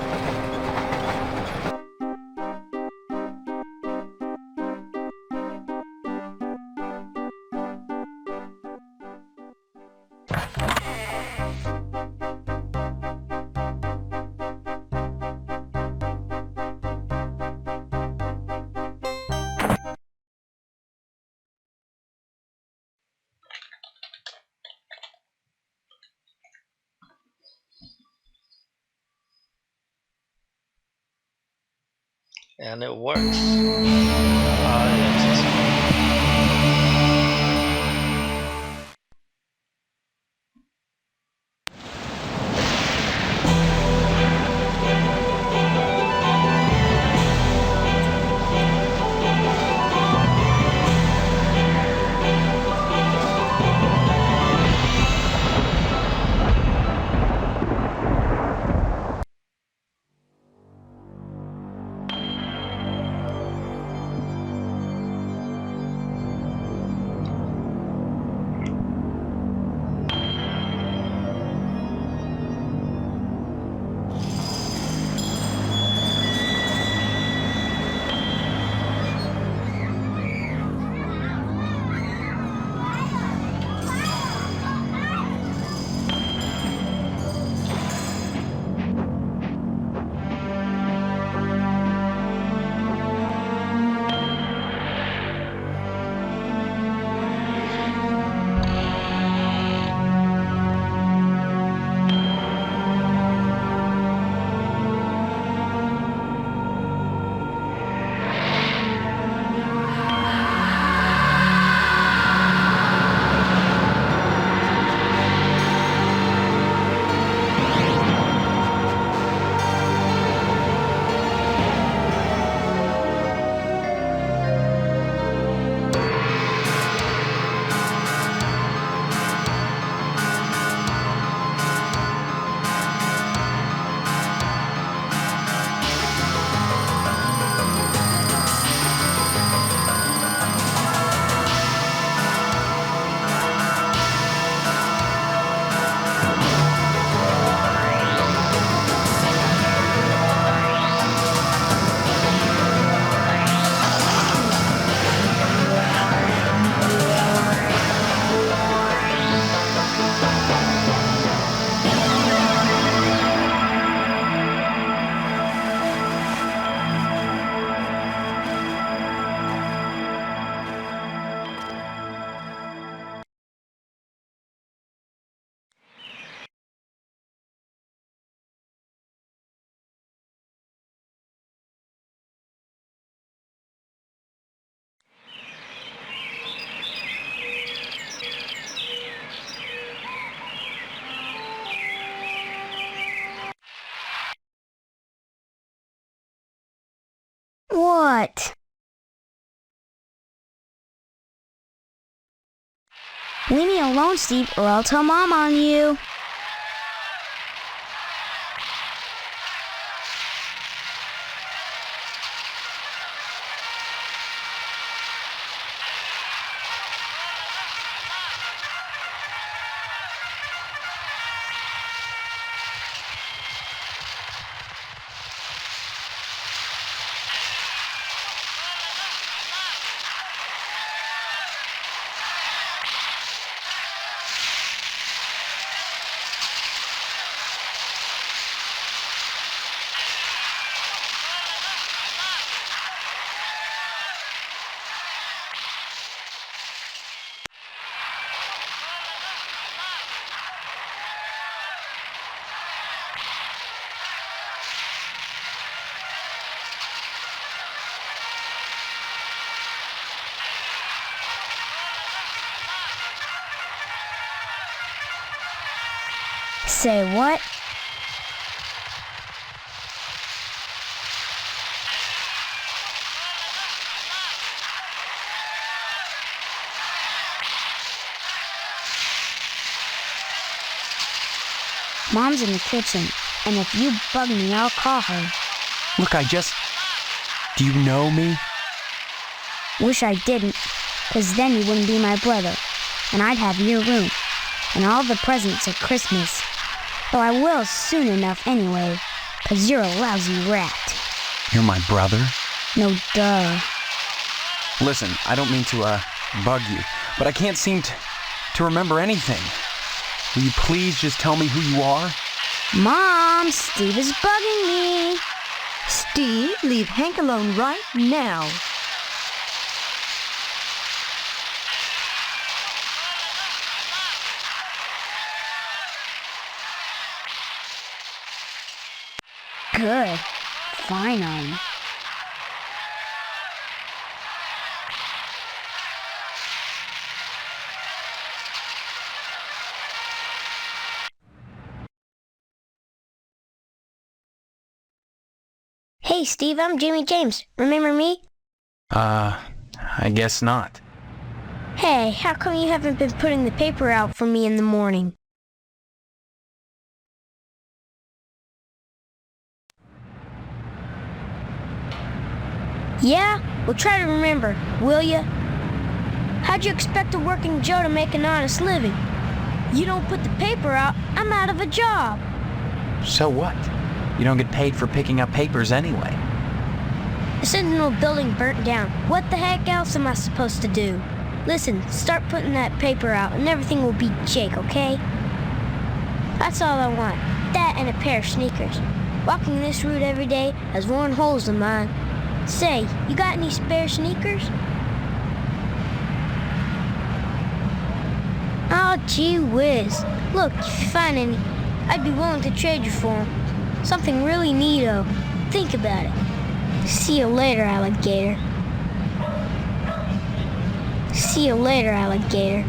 And it works. Yes. What? Leave me alone, Steve, or I'll tell Mom on you. Say what? Mom's in the kitchen, and if you bug me, I'll call her. Look, do you know me? Wish I didn't, 'cause then you wouldn't be my brother, and I'd have your room, and all the presents at Christmas. Though I will soon enough anyway, 'cause you're a lousy rat. You're my brother? No duh. Listen, I don't mean to, bug you, but I can't seem to remember anything. Will you please just tell me who you are? Mom, Steve is bugging me. Steve, leave Hank alone right now. Good. Fine on. Hey, Steve, I'm Jimmy James. Remember me? I guess not. Hey, how come you haven't been putting the paper out for me in the morning? Yeah? Well, try to remember, will ya? How'd you expect a working Joe to make an honest living? You don't put the paper out, I'm out of a job. So what? You don't get paid for picking up papers anyway. The Sentinel building burnt down. What the heck else am I supposed to do? Listen, start putting that paper out and everything will be jake, okay? That's all I want. That and a pair of sneakers. Walking this route every day has worn holes in mine. Say, you got any spare sneakers? Oh, gee whiz. Look, if you find any, I'd be willing to trade you for them. Something really neato. Think about it. See you later, alligator. See you later, alligator.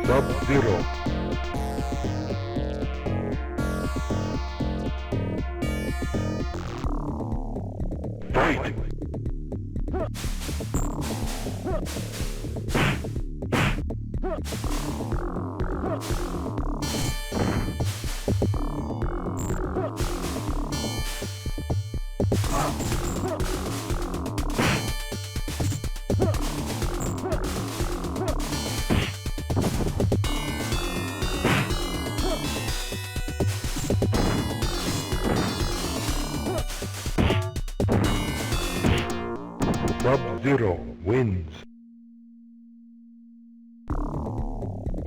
Sub-Zero. Fight! Sub-Zero wins.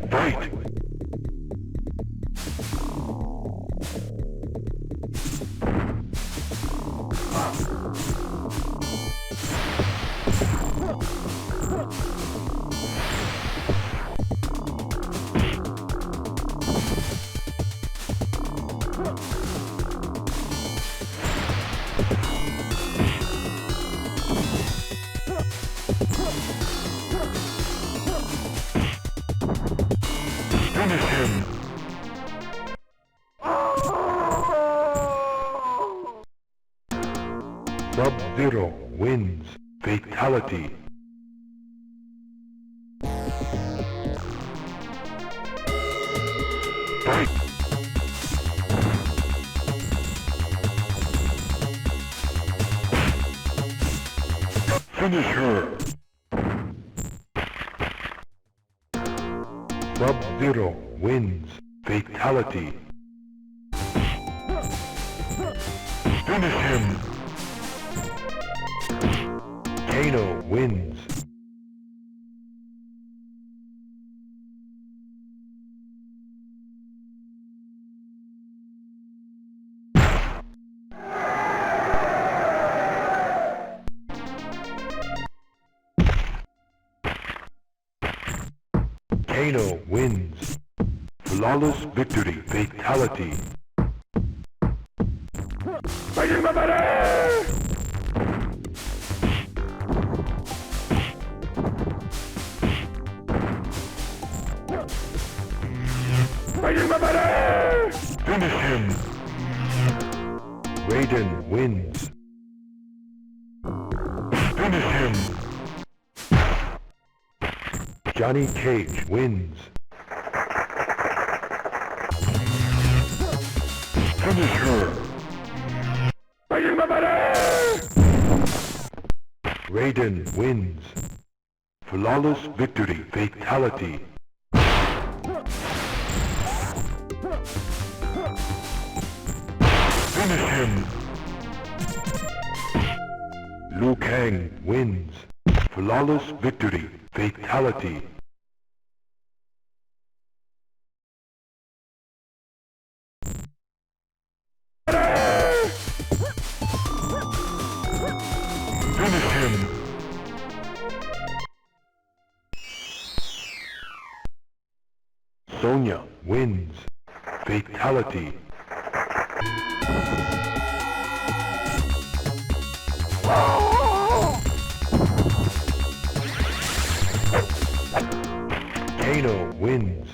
Fight! Finish him! Sub-Zero wins. Fatality. Fight! Finish her! Sub-Zero wins. Fatality. Finish him! Kano wins. Kano wins. Flawless victory. Fatality. Fighting my buddy! Fighting my buddy! Finish him! Raiden wins. Finish him! Johnny Cage wins. Finish her! Fighting my buddy! Raiden wins. Flawless victory. Fatality. Finish him! Liu Kang wins. Flawless victory. Fatality. Finish him! Sonya wins. Fatality. Kano wins.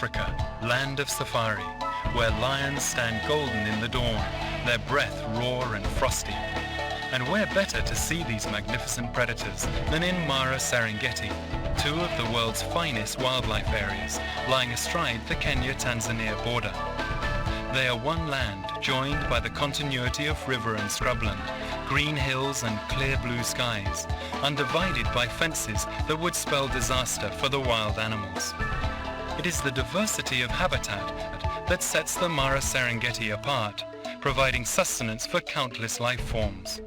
Africa, land of safari, where lions stand golden in the dawn, their breath raw and frosty. And where better to see these magnificent predators than in Mara Serengeti, two of the world's finest wildlife areas, lying astride the Kenya-Tanzania border. They are one land joined by the continuity of river and scrubland, green hills and clear blue skies, undivided by fences that would spell disaster for the wild animals. It is the diversity of habitat that sets the Mara Serengeti apart, providing sustenance for countless life forms.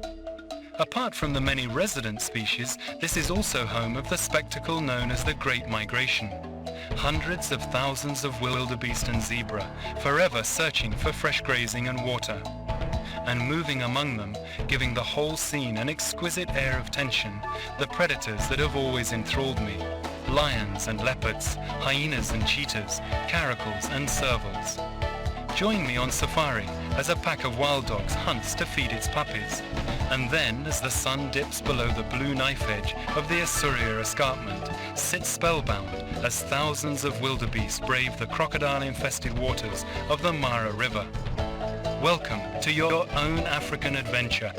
Apart from the many resident species, this is also home of the spectacle known as the Great Migration. Hundreds of thousands of wildebeest and zebra, forever searching for fresh grazing and water. And moving among them, giving the whole scene an exquisite air of tension, the predators that have always enthralled me. Lions and leopards, hyenas and cheetahs, caracals and servals. Join me on safari as a pack of wild dogs hunts to feed its puppies. And then, as the sun dips below the blue knife edge of the Asuria escarpment, sit spellbound as thousands of wildebeest brave the crocodile-infested waters of the Mara River. Welcome to your own African adventure.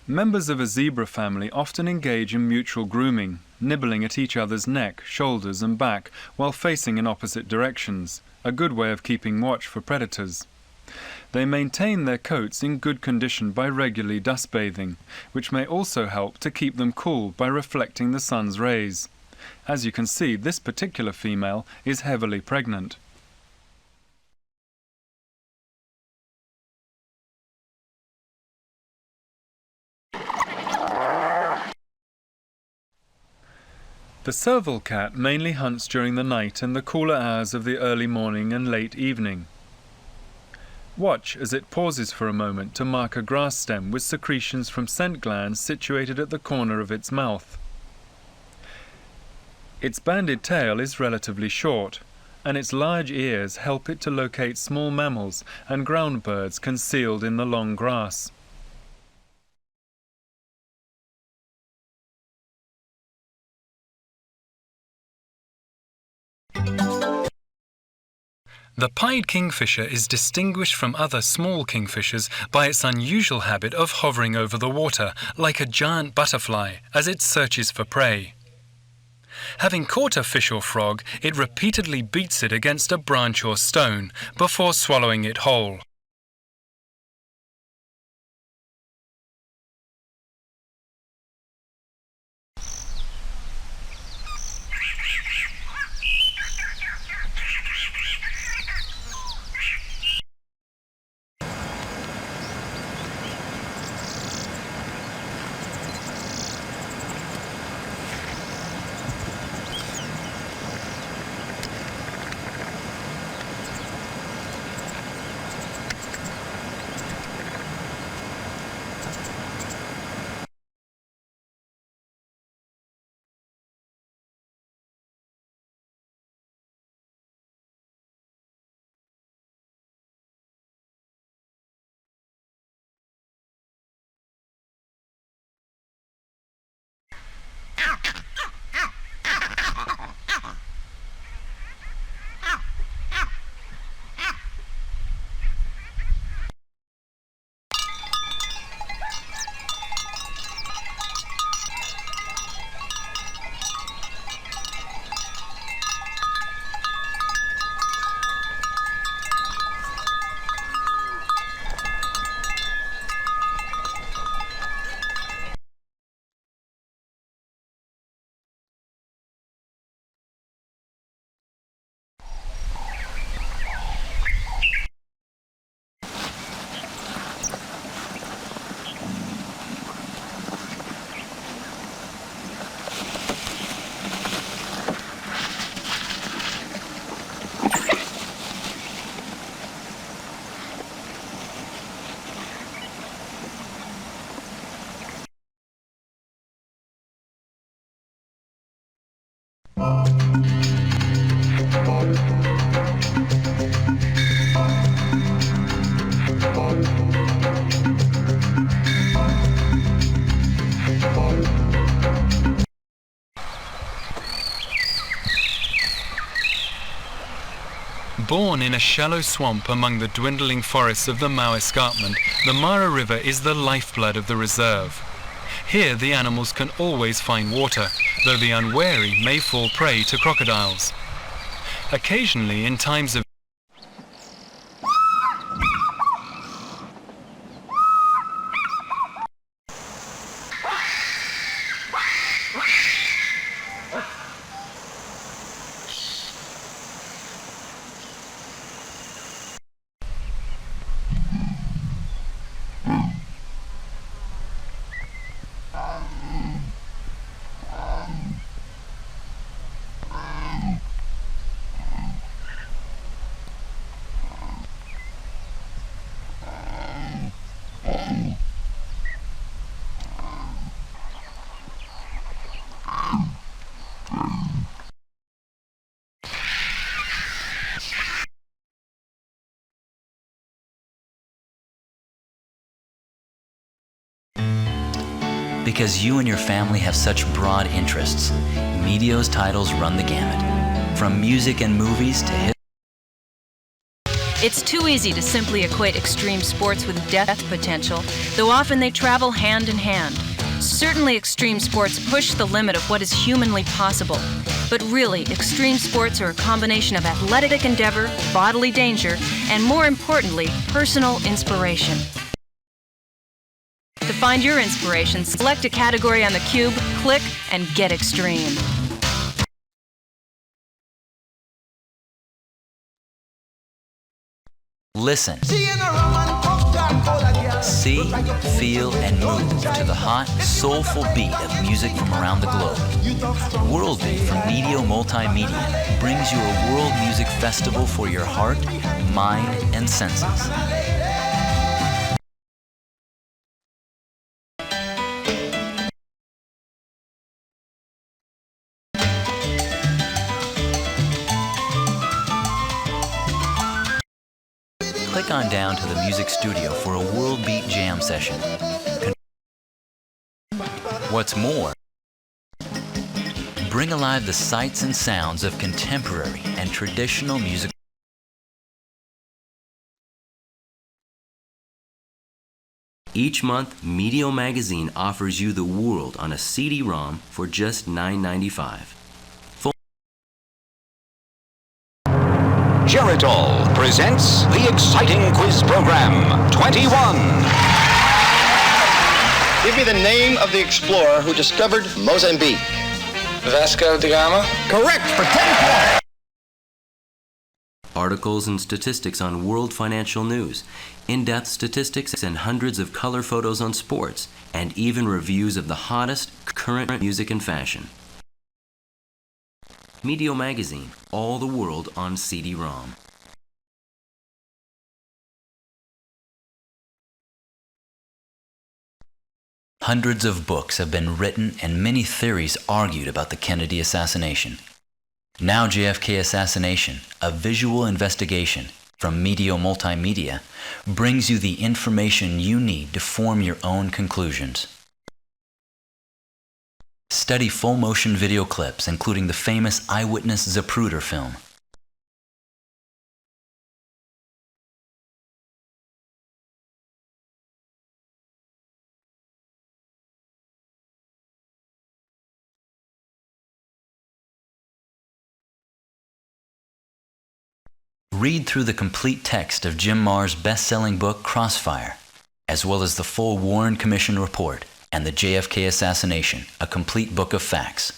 Members of a zebra family often engage in mutual grooming, nibbling at each other's neck, shoulders and back while facing in opposite directions, a good way of keeping watch for predators. They maintain their coats in good condition by regularly dust bathing, which may also help to keep them cool by reflecting the sun's rays. As you can see, this particular female is heavily pregnant. The serval cat mainly hunts during the night and the cooler hours of the early morning and late evening. Watch as it pauses for a moment to mark a grass stem with secretions from scent glands situated at the corner of its mouth. Its banded tail is relatively short, and its large ears help it to locate small mammals and ground birds concealed in the long grass. The pied kingfisher is distinguished from other small kingfishers by its unusual habit of hovering over the water like a giant butterfly as it searches for prey. Having caught a fish or frog, it repeatedly beats it against a branch or stone before swallowing it whole. Born in a shallow swamp among the dwindling forests of the Mao Escarpment, the Mara River is the lifeblood of the reserve. Here the animals can always find water, though the unwary may fall prey to crocodiles. Occasionally, in times of Because you and your family have such broad interests, Medio's titles run the gamut. From music and movies to hit. It's too easy to simply equate extreme sports with death potential, though often they travel hand in hand. Certainly extreme sports push the limit of what is humanly possible. But really, extreme sports are a combination of athletic endeavor, bodily danger, and more importantly, personal inspiration. To find your inspiration, select a category on the cube, click, and get extreme. Listen. She in a rum and Coca-Cola girl. See, feel, and move to the hot, soulful beat of music from around the globe. Worldbeat from Medio Multimedia brings you a world music festival for your heart, mind, and senses. Click on down to the music studio for a Worldbeat jam session. What's more, bring alive the sights and sounds of contemporary and traditional music. Each month, Medio magazine offers you the world on a CD-ROM for just $9.95. Geritol presents the exciting quiz program, 21. Give me the name of the explorer who discovered Mozambique. Vasco da Gama? Correct for 10 points. Articles and statistics on world financial news, in-depth statistics and hundreds of color photos on sports, and even reviews of the hottest current music and fashion. Medio magazine, all the world on CD-ROM. Hundreds of books have been written and many theories argued about the Kennedy assassination. Now JFK Assassination, a visual investigation from Medio Multimedia, brings you the information you need to form your own conclusions. Study full-motion video clips, including the famous Eyewitness Zapruder film. Read through the complete text of Jim Marr's best-selling book, Crossfire, as well as the full Warren Commission report and the JFK Assassination, a complete book of facts.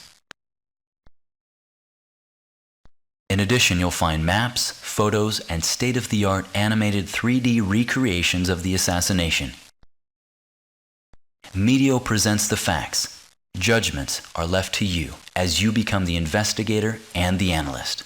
In addition, you'll find maps, photos, and state-of-the-art animated 3D recreations of the assassination. Medio presents the facts. Judgments are left to you as you become the investigator and the analyst.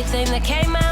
everything that came